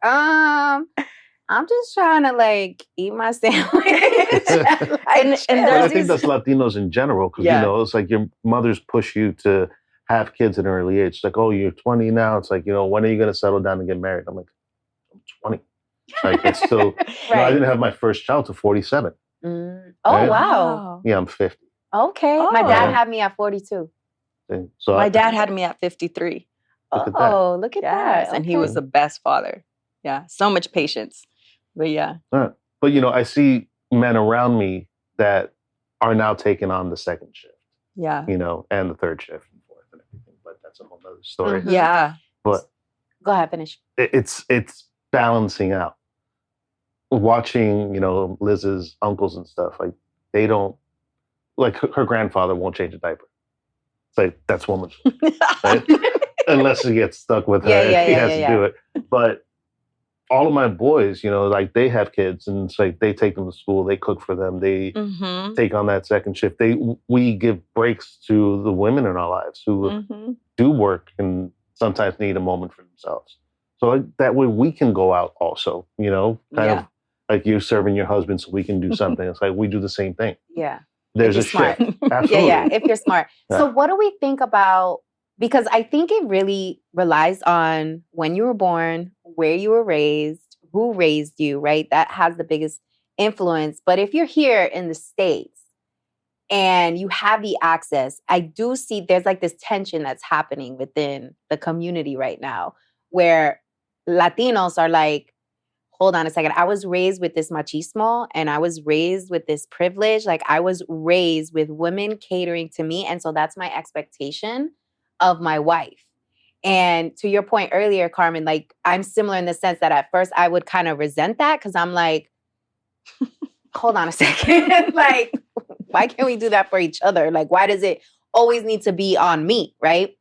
I'm just trying to like eat my sandwich. And But I there's think that's Latinos in general, because it's like your mothers push you to have kids at an early age. It's like, oh, you're 20 now. It's like, when are you going to settle down and get married? I'm like, I'm 20. Like, it's still. I didn't have my first child till 47. Oh, Right? wow. Yeah, I'm 50. Okay. My dad had me at 42. So my dad had me at 53. Look at that. Oh, look at that. And he was the best father. Yeah, so much patience. But yeah. But I see men around me that are now taking on the second shift. Yeah. And the third shift and fourth and everything. But that's a whole other story. Mhm. Yeah. But go ahead, finish. It's balancing out. Watching, Liz's uncles and stuff, like they don't, like her grandfather won't change a diaper. It's like, that's woman's right? Unless he gets stuck with her, he has to do it. But all of my boys, like they have kids, and it's like they take them to school, they cook for them, they take on that second shift. We give breaks to the women in our lives who do work and sometimes need a moment for themselves. So like, that way we can go out also, kind of like you serving your husband so we can do something. It's like we do the same thing. Yeah. There's a smart. shift. Absolutely. Yeah, if you're smart. So what do we think about, because I think it really relies on when you were born, where you were raised, who raised you, right? That has the biggest influence. But if you're here in the States and you have the access, I do see there's like this tension that's happening within the community right now where Latinos are like, hold on a second. I was raised with this machismo and I was raised with this privilege. Like I was raised with women catering to me. And so that's my expectation of my wife. And to your point earlier, Carmen, like I'm similar in the sense that at first I would kind of resent that because I'm like, hold on a second. Like, why can't we do that for each other? Like, why does it always need to be on me, right?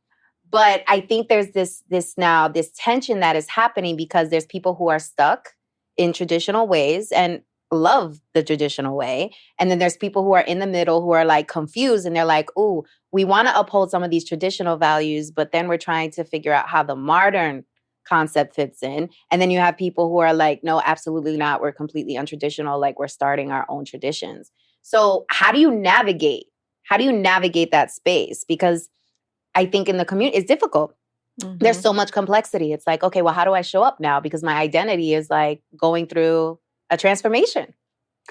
But I think there's this tension that is happening because there's people who are stuck in traditional ways and love the traditional way. And then there's people who are in the middle who are like confused and they're like, ooh, we want to uphold some of these traditional values, but then we're trying to figure out how the modern concept fits in. And then you have people who are like, no, absolutely not. We're completely untraditional. Like we're starting our own traditions. So how do you navigate that space? Because I think in the community, it's difficult. There's so much complexity. It's like, okay, well, how do I show up now? Because my identity is like going through a transformation.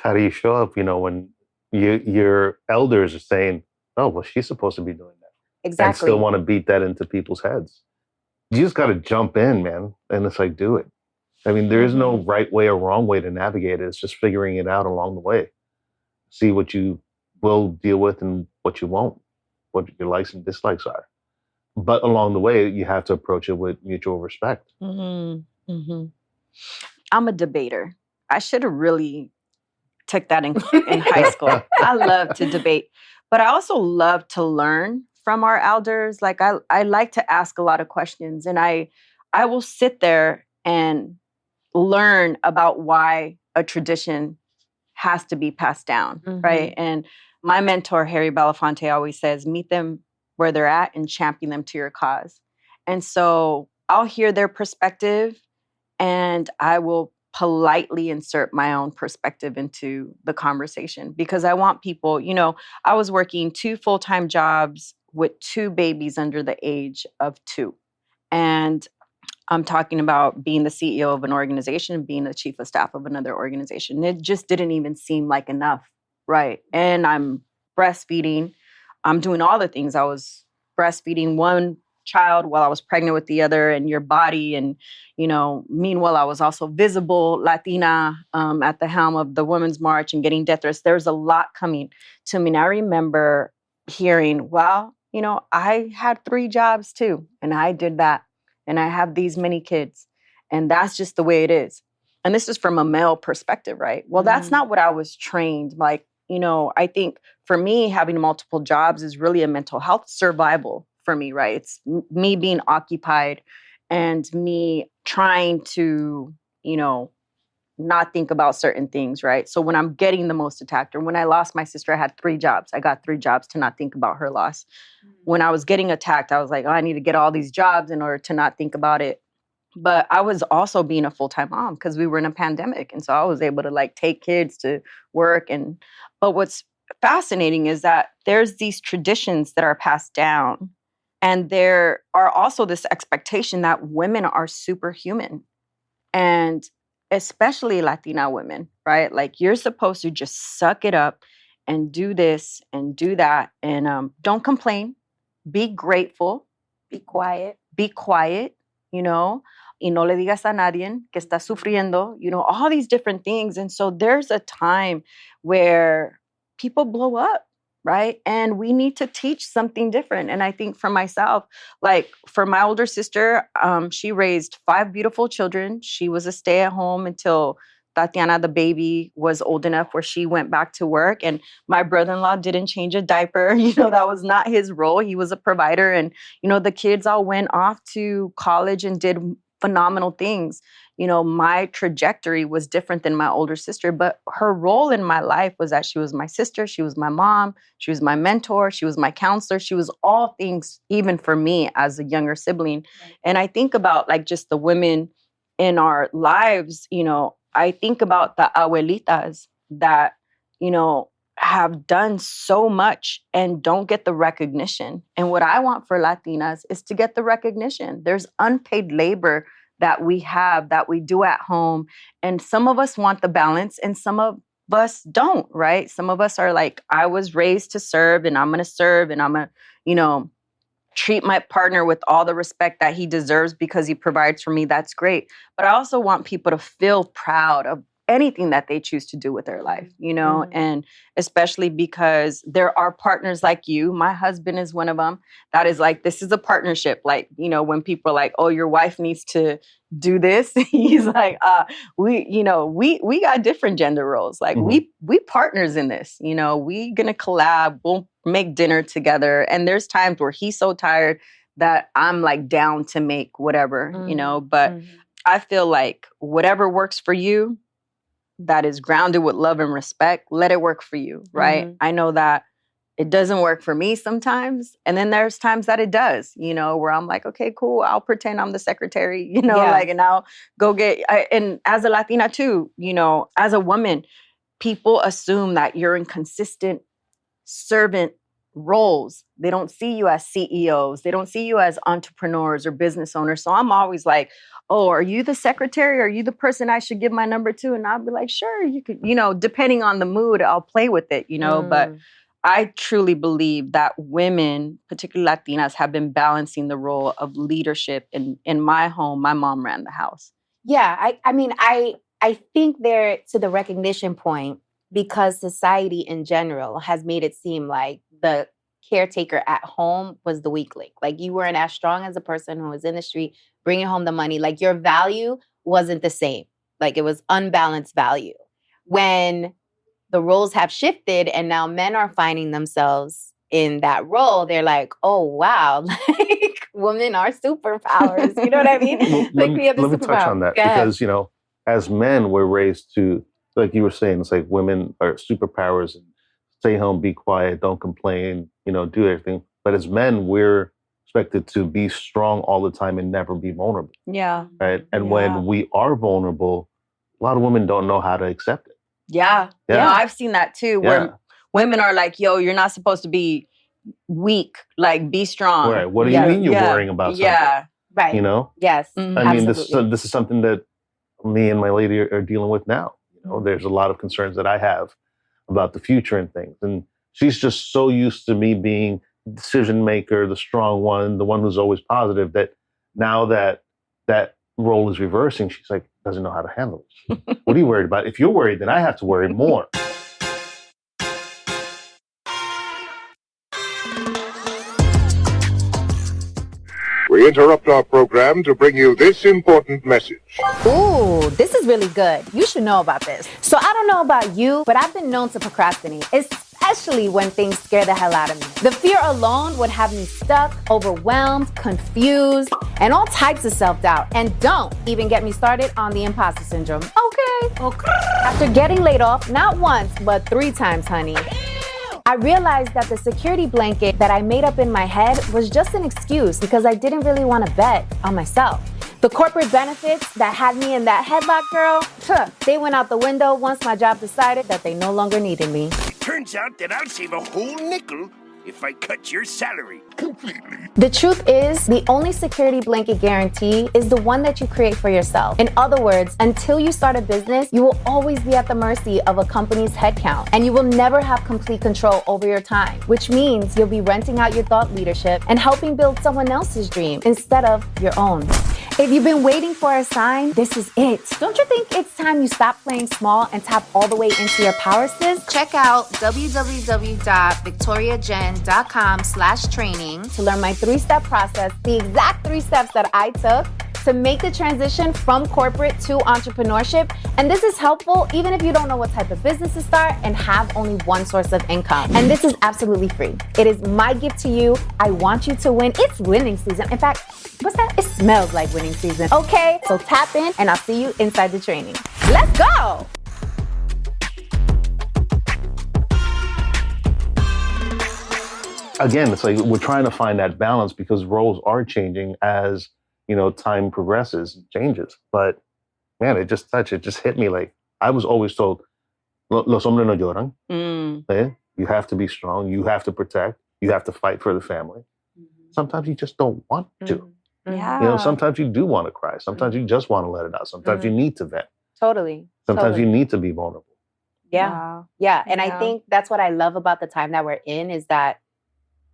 How do you show up, when your elders are saying, oh, well, she's supposed to be doing that. Exactly. And still want to beat that into people's heads. You just got to jump in, man. And it's like, do it. I mean, there is no right way or wrong way to navigate it. It's just figuring it out along the way. See what you will deal with and what you won't, what your likes and dislikes are. But along the way, you have to approach it with mutual respect. I'm a debater. I should have really took that in high school. I love to debate, but I also love to learn from our elders. Like I like to ask a lot of questions, and I will sit there and learn about why a tradition has to be passed down, right? And my mentor, Harry Belafonte, always says, meet them where they're at and champion them to your cause. And so I'll hear their perspective and I will politely insert my own perspective into the conversation because I want people, I was working 2 full-time jobs with 2 babies under the age of 2. And I'm talking about being the CEO of an organization, being the chief of staff of another organization. It just didn't even seem like enough, right? And I'm breastfeeding. I'm doing all the things. I was breastfeeding one child while I was pregnant with the other, and your body. And, meanwhile, I was also visible Latina at the helm of the Women's March and getting death threats. There's a lot coming to me. And I remember hearing, well, I had 3 jobs too, and I did that. And I have these many kids. And that's just the way it is. And this is from a male perspective, right? Well, that's not what I was trained. Like, I think for me, having multiple jobs is really a mental health survival for me, right? It's me being occupied and me trying to, not think about certain things, right? So when I'm getting the most attacked, or when I lost my sister, I had 3 jobs. I got 3 jobs to not think about her loss. When I was getting attacked, I was like, oh, I need to get all these jobs in order to not think about it. But I was also being a full-time mom because we were in a pandemic. And so I was able to like take kids to work. But what's fascinating is that there's these traditions that are passed down. And there are also this expectation that women are superhuman. And especially Latina women, right? Like you're supposed to just suck it up and do this and do that. And don't complain. Be grateful. Be quiet. Be quiet, y no le digas a nadie que está sufriendo, all these different things. And so there's a time where people blow up, right? And we need to teach something different. And I think for myself, like for my older sister, she raised 5 beautiful children. She was a stay-at-home until Tatiana, the baby, was old enough where she went back to work. And my brother-in-law didn't change a diaper. That was not his role. He was a provider. And, the kids all went off to college and did phenomenal things. My trajectory was different than my older sister, but her role in my life was that she was my sister. She was my mom. She was my mentor. She was my counselor. She was all things, even for me as a younger sibling. Right. And I think about like just the women in our lives, I think about the abuelitas that, have done so much and don't get the recognition. And what I want for Latinas is to get the recognition. There's unpaid labor that we have, that we do at home. And some of us want the balance and some of us don't, right? Some of us are like, I was raised to serve and I'm going to serve and I'm going to, treat my partner with all the respect that he deserves because he provides for me. That's great. But I also want people to feel proud of anything that they choose to do with their life, and especially because there are partners like you. My husband is one of them. That is like, this is a partnership. Like, when people are like, oh, your wife needs to do this. He's like, we got different gender roles. Like we partners in this, we gonna collab. We'll make dinner together. And there's times where he's so tired that I'm like down to make whatever, but I feel like whatever works for you, that is grounded with love and respect, let it work for you, right? I know that it doesn't work for me sometimes. And then there's times that it does, where I'm like, okay, cool. I'll pretend I'm the secretary, and I'll go and as a Latina too, as a woman, people assume that you're in consistent servant roles. They don't see you as CEOs. They don't see you as entrepreneurs or business owners. So I'm always like, oh, are you the secretary? Are you the person I should give my number to? And I'll be like, sure, you could, depending on the mood, I'll play with it, but I truly believe that women, particularly Latinas, have been balancing the role of leadership. In my home, my mom ran the house. Yeah, I think there, to the recognition point, because society in general has made it seem like the caretaker at home was the weak link. Like you weren't as strong as a person who was in the street bringing home the money. Like your value wasn't the same. Like it was unbalanced value. When the roles have shifted and now men are finding themselves in that role, they're like, oh, wow, like women are superpowers. You know what I mean? Well, let me touch on that because, as men, we're raised to, like you were saying, it's like women are superpowers and stay home, be quiet, don't complain, do everything. But as men, we're expected to be strong all the time and never be vulnerable. Yeah. Right. And when we are vulnerable, a lot of women don't know how to accept it. Yeah. I've seen that too, where women are like, yo, you're not supposed to be weak, like be strong. Right. What do you mean you're worrying about something? Yeah. Right. Yes. Mm-hmm. I mean, this is something that me and my lady are dealing with now. There's a lot of concerns that I have about the future and things. And she's just so used to me being the decision maker, the strong one, the one who's always positive, that now that role is reversing, she's like, doesn't know how to handle it. What are you worried about? If you're worried, then I have to worry more. to interrupt our program to bring you this important message. Ooh, this is really good. You should know about this. So I don't know about you, but I've been known to procrastinate, especially when things scare the hell out of me. The fear alone would have me stuck, overwhelmed, confused, and all types of self-doubt. And don't even get me started on the imposter syndrome. Okay. After getting laid off, not once, but 3 times, honey, I realized that the security blanket that I made up in my head was just an excuse because I didn't really want to bet on myself. The corporate benefits that had me in that headlock, girl, they went out the window once my job decided that they no longer needed me. Turns out that I'll save a whole nickel if I cut your salary completely. The truth is, the only security blanket guarantee is the one that you create for yourself. In other words, until you start a business, you will always be at the mercy of a company's headcount, and you will never have complete control over your time, which means you'll be renting out your thought leadership and helping build someone else's dream instead of your own. If you've been waiting for a sign, this is it. Don't you think it's time you stop playing small and tap all the way into your power, sis? Check out www.victoriajen.com/training to learn my 3-step process, the exact 3 steps that I took to make the transition from corporate to entrepreneurship. And this is helpful even if you don't know what type of business to start and have only one source of income. And this is absolutely free. It is my gift to you. I want you to win. It's winning season. In fact, what's that? It smells like winning season. Okay, so tap in and I'll see you inside the training. Let's go. Again, it's like we're trying to find that balance because roles are changing as, time progresses, changes. But man, it just hit me like I was always told, los hombres no lloran. You have to be strong. You have to protect. You have to fight for the family. Sometimes you just don't want to. Yeah. Sometimes you do want to cry. Sometimes you just want to let it out. Sometimes you need to vent. Totally. Sometimes you need to be vulnerable. Yeah. And I think that's what I love about the time that we're in is that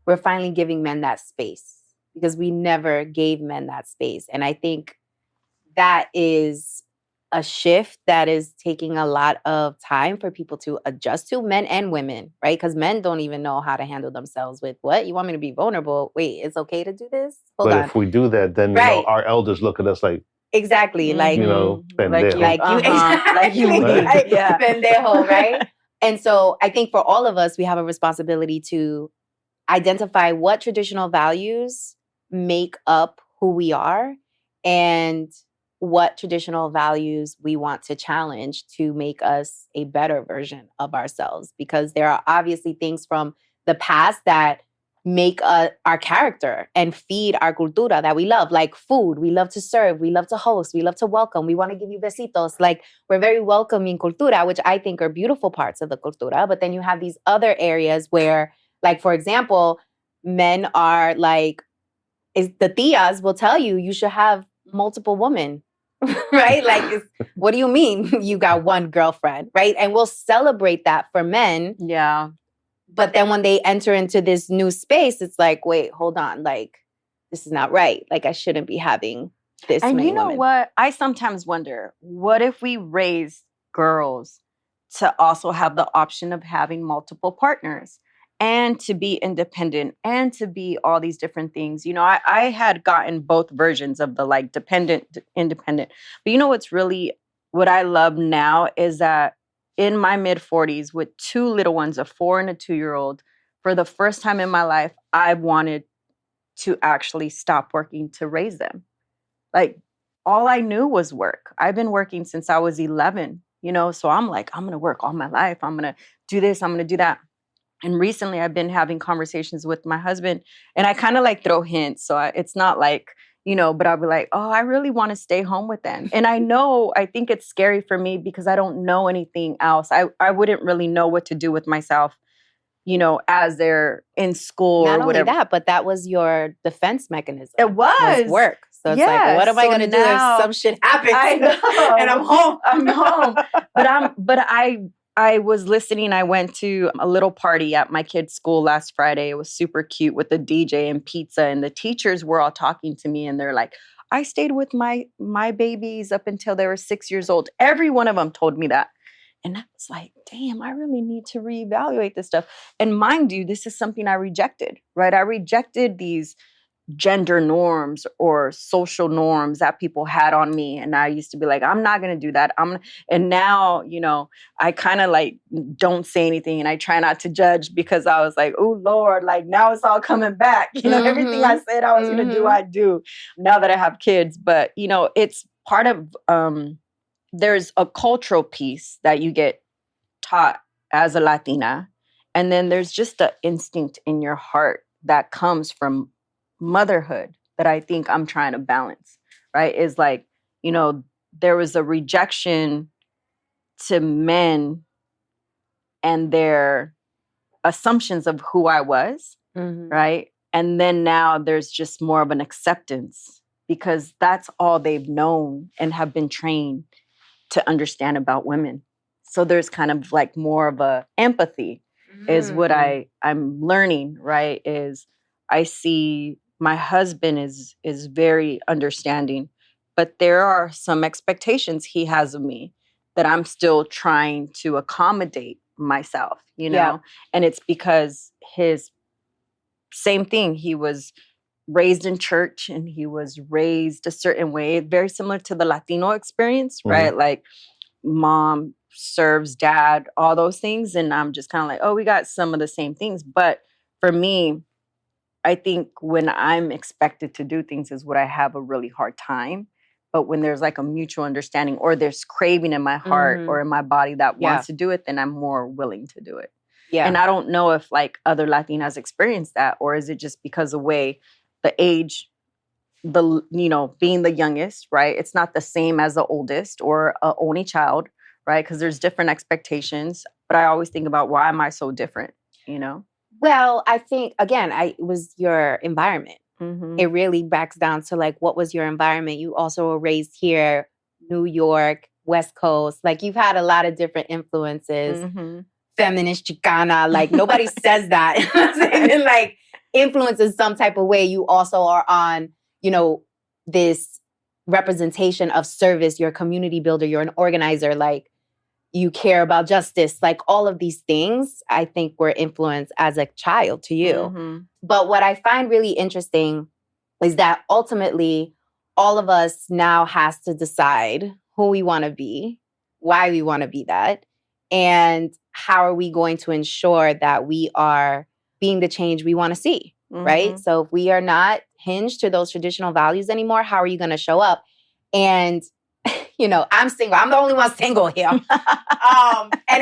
we're finally giving men that space because we never gave men that space. And I think that is a shift that is taking a lot of time for people to adjust to, men and women, right? Because men don't even know how to handle themselves with what? You want me to be vulnerable? Wait, it's okay to do this? Hold on. If we do that, then our elders look at us like, exactly, like pendejo. Pendejo, right? And so I think for all of us, we have a responsibility to identify what traditional values make up who we are and what traditional values we want to challenge to make us a better version of ourselves. Because there are obviously things from the past that make our character and feed our cultura that we love, like food. We love to serve. We love to host. We love to welcome. We want to give you besitos. Like we're very welcoming cultura, which I think are beautiful parts of the cultura. But then you have these other areas where, like, for example, men are like, the tias will tell you should have multiple women, right? Like, what do you mean you got one girlfriend, right? And we'll celebrate that for men. Yeah. But then when they enter into this new space, it's like, wait, hold on. Like, this is not right. Like, I shouldn't be having this and many you know women. what? I sometimes wonder, what if we raise girls to also have the option of having multiple partners and to be independent and to be all these different things? I had gotten both versions of the like dependent, independent. But what I love now is that in my mid-40s with 2 little ones, a 4 and a 2-year-old, for the first time in my life, I wanted to actually stop working to raise them. Like, all I knew was work. I've been working since I was 11, so I'm like, I'm going to work all my life. I'm going to do this. I'm going to do that. And recently I've been having conversations with my husband and I kind of like throw hints. So it's not like, but I'll be like, oh, I really want to stay home with them. And I think it's scary for me because I don't know anything else. I wouldn't really know what to do with myself, as they're in school Not or whatever. only that, but that was your defense mechanism. It was work. So it's like, what am I going to do if some shit happens? I know. And I'm home. I'm home. But I was listening. I went to a little party at my kid's school last Friday. It was super cute with the DJ and pizza. And the teachers were all talking to me and they're like, I stayed with my babies up until they were 6 years old. Every one of them told me that. And I was like, damn, I really need to reevaluate this stuff. And mind you, this is something I rejected, right? I rejected these gender norms or social norms that people had on me. And I used to be like, I'm not going to do that. And now, I kind of like don't say anything and I try not to judge because I was like, oh Lord, like now it's all coming back. Everything I said I was going to do, I do now that I have kids. But, it's part of, there's a cultural piece that you get taught as a Latina. And then there's just the instinct in your heart that comes from motherhood that I think I'm trying to balance, right? Is like, there was a rejection to men and their assumptions of who I was, right? And then now there's just more of an acceptance because that's all they've known and have been trained to understand about women. So there's kind of like more of a empathy is what I'm learning, right? Is I see my husband is very understanding, but there are some expectations he has of me that I'm still trying to accommodate myself, Yeah. And it's because his same thing, he was raised in church and he was raised a certain way, very similar to the Latino experience, right? Like mom serves dad, all those things. And I'm just kind of like, oh, we got some of the same things. But for me, I think when I'm expected to do things is what I have a really hard time. But when there's like a mutual understanding or there's craving in my heart or in my body that wants to do it, then I'm more willing to do it. Yeah. And I don't know if like other Latinas experience that, or is it just because of the age, being the youngest, right? It's not the same as the oldest or a only child, right? Because there's different expectations. But I always think about why am I so different, Well, I think, again, it was your environment. It really backs down to like, what was your environment? You also were raised here, New York, West Coast. Like you've had a lot of different influences. Feminist Chicana, like nobody says that. And like influences some type of way. You also are on, this representation of service. You're a community builder. You're an organizer. Like you care about justice. Like all of these things, I think were influenced as a child to you. But what I find really interesting is that ultimately all of us now has to decide who we want to be, why we want to be that, and how are we going to ensure that we are being the change we want to see, right? So if we are not hinged to those traditional values anymore, how are you going to show up? And, I'm single. I'm the only one single here. And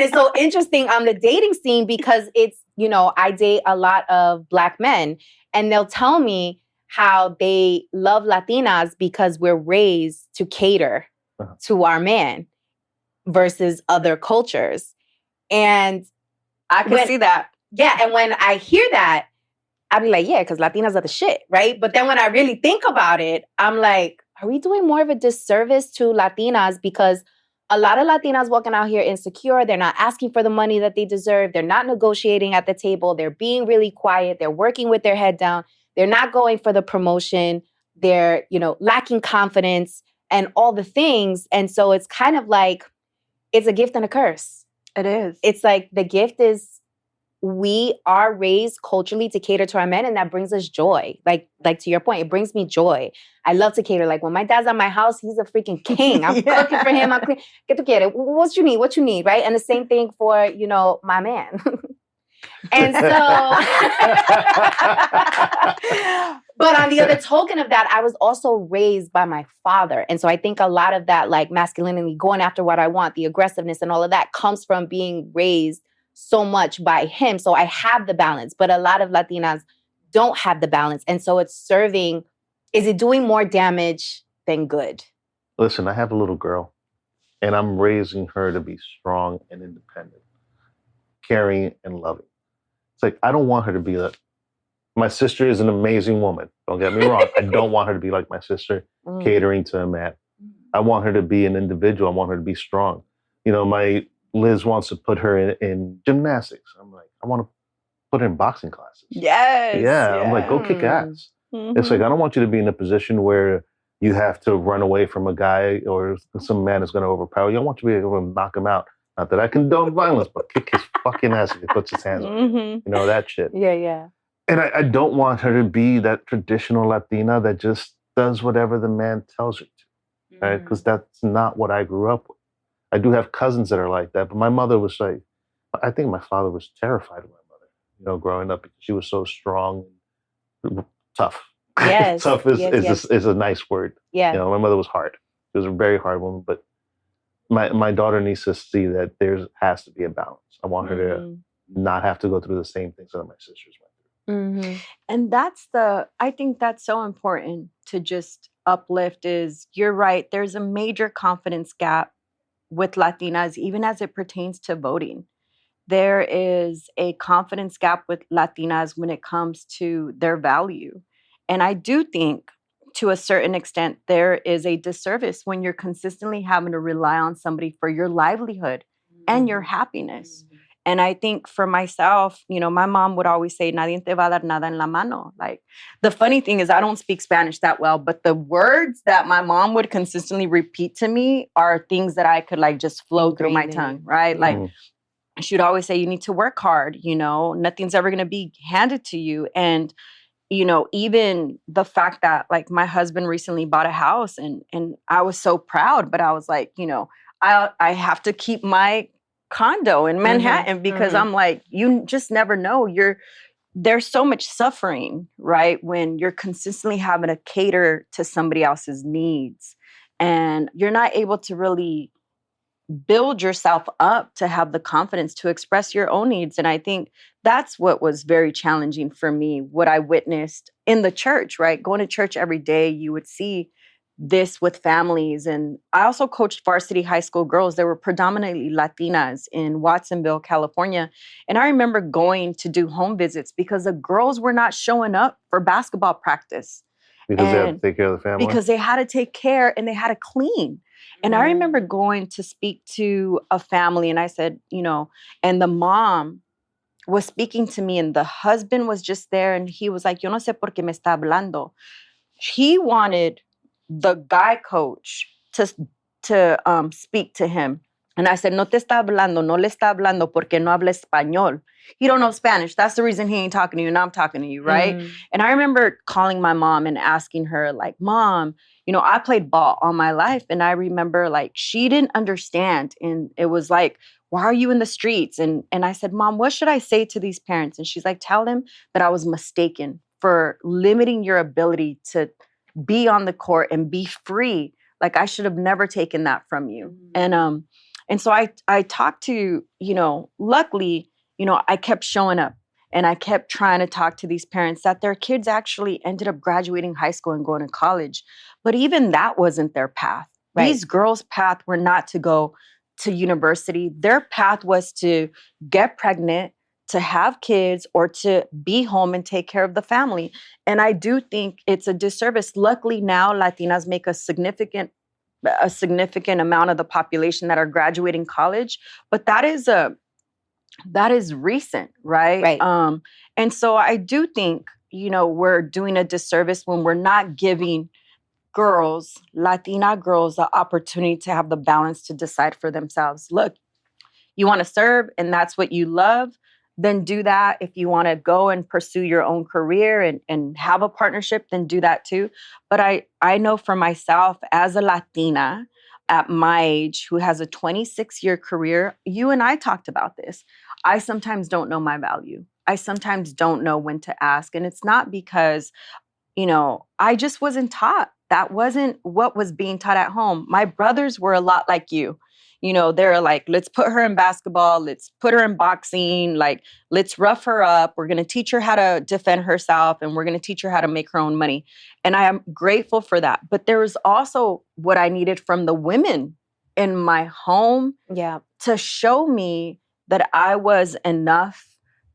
it's so interesting on the dating scene because it's, I date a lot of Black men and they'll tell me how they love Latinas because we're raised to cater to our man versus other cultures. And I can see that. Yeah. And when I hear that, I'd be like, yeah, because Latinas are the shit, right? But then when I really think about it, I'm like, are we doing more of a disservice to Latinas? Because a lot of Latinas walking out here insecure. They're not asking for the money that they deserve. They're not negotiating at the table. They're being really quiet. They're working with their head down. They're not going for the promotion. They're, lacking confidence and all the things. And so it's kind of like, it's a gift and a curse. It is. It's like the gift is we are raised culturally to cater to our men, and that brings us joy. Like to your point, it brings me joy. I love to cater. Like when my dad's at my house, he's a freaking king. I'm cooking for him. I'm clean. Get to get it. What you need, right? And the same thing for, my man. And so, but on the other token of that, I was also raised by my father. And so I think a lot of that, like masculinity, going after what I want, the aggressiveness and all of that comes from being raised so much by him. So I have the balance, but a lot of Latinas don't have the balance. And so it's is it doing more damage than good? Listen, I have a little girl and I'm raising her to be strong and independent, caring and loving. It's like, I don't want her to be my sister is an amazing woman. Don't get me wrong. I don't want her to be like my sister, catering to a man. I want her to be an individual. I want her to be strong. My Liz wants to put her in gymnastics. I'm like, I want to put her in boxing classes. Yes. Yeah. I'm like, go kick ass. It's like, I don't want you to be in a position where you have to run away from a guy or some man is going to overpower you. I want you to be able to knock him out. Not that I condone violence, but kick his fucking ass if he puts his hands on you. That shit. Yeah. And I don't want her to be that traditional Latina that just does whatever the man tells her to, right? Because that's not what I grew up with. I do have cousins that are like that, but my mother was like, I think my father was terrified of my mother, growing up because she was so strong, tough. Yes. Tough is a nice word. Yeah. My mother was hard. She was a very hard woman, but my daughter needs to see that there has to be a balance. I want her to not have to go through the same things that my sisters went through. And I think that's so important to just uplift is, you're right, there's a major confidence gap with Latinas, even as it pertains to voting. There is a confidence gap with Latinas when it comes to their value. And I do think, to a certain extent, there is a disservice when you're consistently having to rely on somebody for your livelihood and your happiness. And I think for myself, my mom would always say, nadie te va a dar nada en la mano. Like, the funny thing is, I don't speak Spanish that well, but the words that my mom would consistently repeat to me are things that I could just flow through my tongue, right? Like, she would always say, you need to work hard, nothing's ever going to be handed to you. And, even the fact that my husband recently bought a house and I was so proud, but I was like, I have to keep my condo in Manhattan because I'm like, you just never know. There's so much suffering, right? When you're consistently having to cater to somebody else's needs and you're not able to really build yourself up to have the confidence to express your own needs. And I think that's what was very challenging for me, what I witnessed in the church, right? Going to church every day, you would see this with families. And I also coached varsity high school girls. There were predominantly Latinas in Watsonville, California. And I remember going to do home visits because the girls were not showing up for basketball practice. Because they had to take care of the family? Because they had to take care and they had to clean. And I remember going to speak to a family and I said, and the mom was speaking to me and the husband was just there and he was like, yo no sé por qué me está hablando. He wanted the guy coach to speak to him. And I said, no te está hablando, no le está hablando porque no habla español. He don't know Spanish. That's the reason he ain't talking to you and I'm talking to you, right? And I remember calling my mom and asking her, Mom, I played ball all my life. And I remember she didn't understand. And it was like, why are you in the streets? And I said, Mom, what should I say to these parents? And she's like, tell them that I was mistaken for limiting your ability to be on the court and be free. I should have never taken that from you. And so I talked to, luckily, I kept showing up and I kept trying to talk to these parents that their kids actually ended up graduating high school and going to college. But even that wasn't their path. Right. These girls' path were not to go to university. Their path was to get pregnant, to have kids, or to be home and take care of the family. And I do think it's a disservice. Luckily now Latinas make a significant amount of the population that are graduating college, but that is recent, right? And so I do think, we're doing a disservice when we're not giving girls, Latina girls, the opportunity to have the balance to decide for themselves. Look, you want to serve and that's what you love, then do that. If you want to go and pursue your own career and have a partnership, then do that too. But I know for myself as a Latina at my age who has a 26-year career, you and I talked about this. I sometimes don't know my value. I sometimes don't know when to ask. And it's not because, I just wasn't taught. That wasn't what was being taught at home. My brothers were a lot like you. They're like, let's put her in basketball. Let's put her in boxing. Let's rough her up. We're going to teach her how to defend herself and we're going to teach her how to make her own money. And I am grateful for that. But there was also what I needed from the women in my home to show me that I was enough,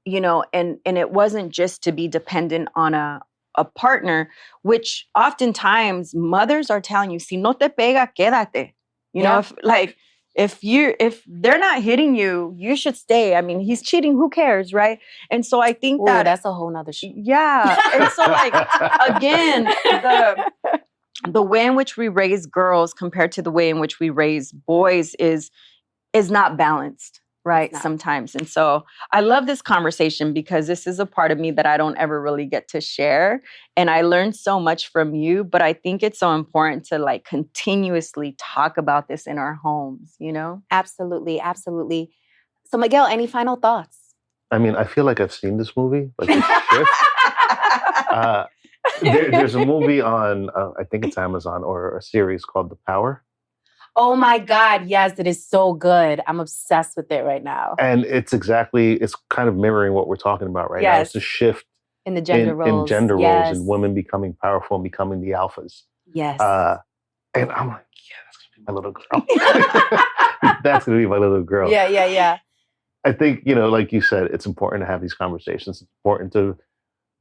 and it wasn't just to be dependent on a partner, which oftentimes mothers are telling you, si no te pega, quédate. If they're not hitting you, you should stay. I mean, he's cheating, who cares, right? And so I think that's a whole nother shit. Yeah. And so again, the way in which we raise girls compared to the way in which we raise boys is not balanced, right, not. sometimes. And so I love this conversation because this is a part of me that I don't ever really get to share. And I learned so much from you, but I think it's so important to like continuously talk about this in our homes, you know? Absolutely, absolutely. So Miguel, any final thoughts? I mean, I feel like I've seen this movie, like The Shift. There's a movie on, I think it's Amazon, or a series called The Power. Oh my God, yes, it is so good. I'm obsessed with it right now. And it's kind of mirroring what we're talking about right now. Yes. It's a shift In the gender in roles. gender roles Yes. and women becoming powerful and becoming the alphas. Yes. And I'm like, yeah, that's going to be my little girl. That's going to be my little girl. Yeah. I think, like you said, it's important to have these conversations. It's important to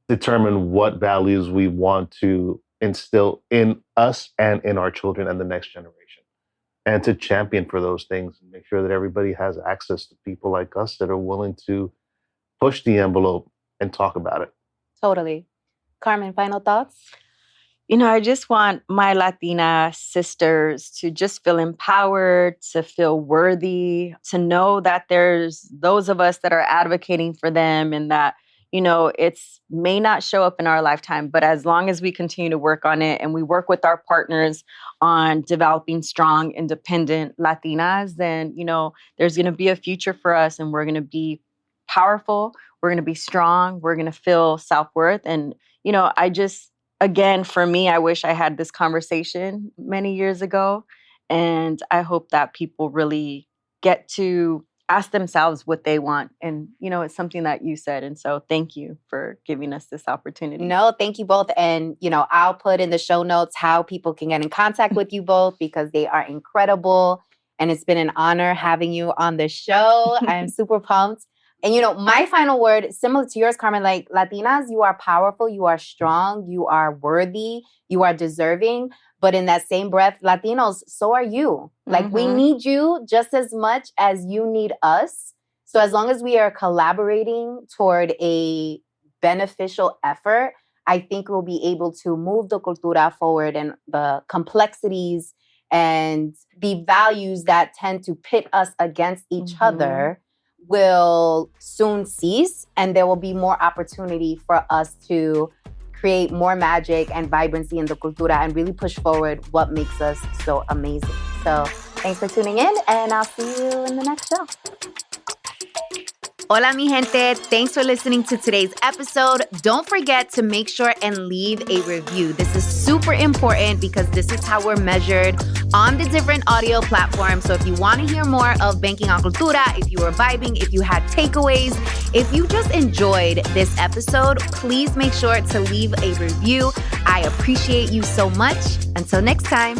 determine what values we want to instill in us and in our children and the next generation, and to champion for those things and make sure that everybody has access to people like us that are willing to push the envelope and talk about it. Totally. Carmen, final thoughts? I just want my Latina sisters to just feel empowered, to feel worthy, to know that there's those of us that are advocating for them, and that, it's may not show up in our lifetime, but as long as we continue to work on it and we work with our partners on developing strong, independent Latinas, then, there's going to be a future for us, and we're going to be powerful. We're going to be strong. We're going to feel self-worth. And, again, for me, I wish I had this conversation many years ago. And I hope that people really get to ask themselves what they want. And, it's something that you said. And so thank you for giving us this opportunity. No, thank you both. And, I'll put in the show notes how people can get in contact with you both, because they are incredible. And it's been an honor having you on the show. I'm super pumped. And, my final word, similar to yours, Carmen, like Latinas, you are powerful, you are strong, you are worthy, you are deserving. But in that same breath, Latinos, so are you. Like, we need you just as much as you need us. So as long as we are collaborating toward a beneficial effort, I think we'll be able to move the cultura forward, and the complexities and the values that tend to pit us against each other will soon cease, and there will be more opportunity for us to create more magic and vibrancy in the cultura and really push forward what makes us so amazing. So thanks for tuning in, and I'll see you in the next show. Hola, mi gente. Thanks for listening to today's episode. Don't forget to make sure and leave a review. This is super important because this is how we're measured on the different audio platforms. So if you want to hear more of Banking on Cultura, if you were vibing, if you had takeaways, if you just enjoyed this episode, please make sure to leave a review. I appreciate you so much. Until next time.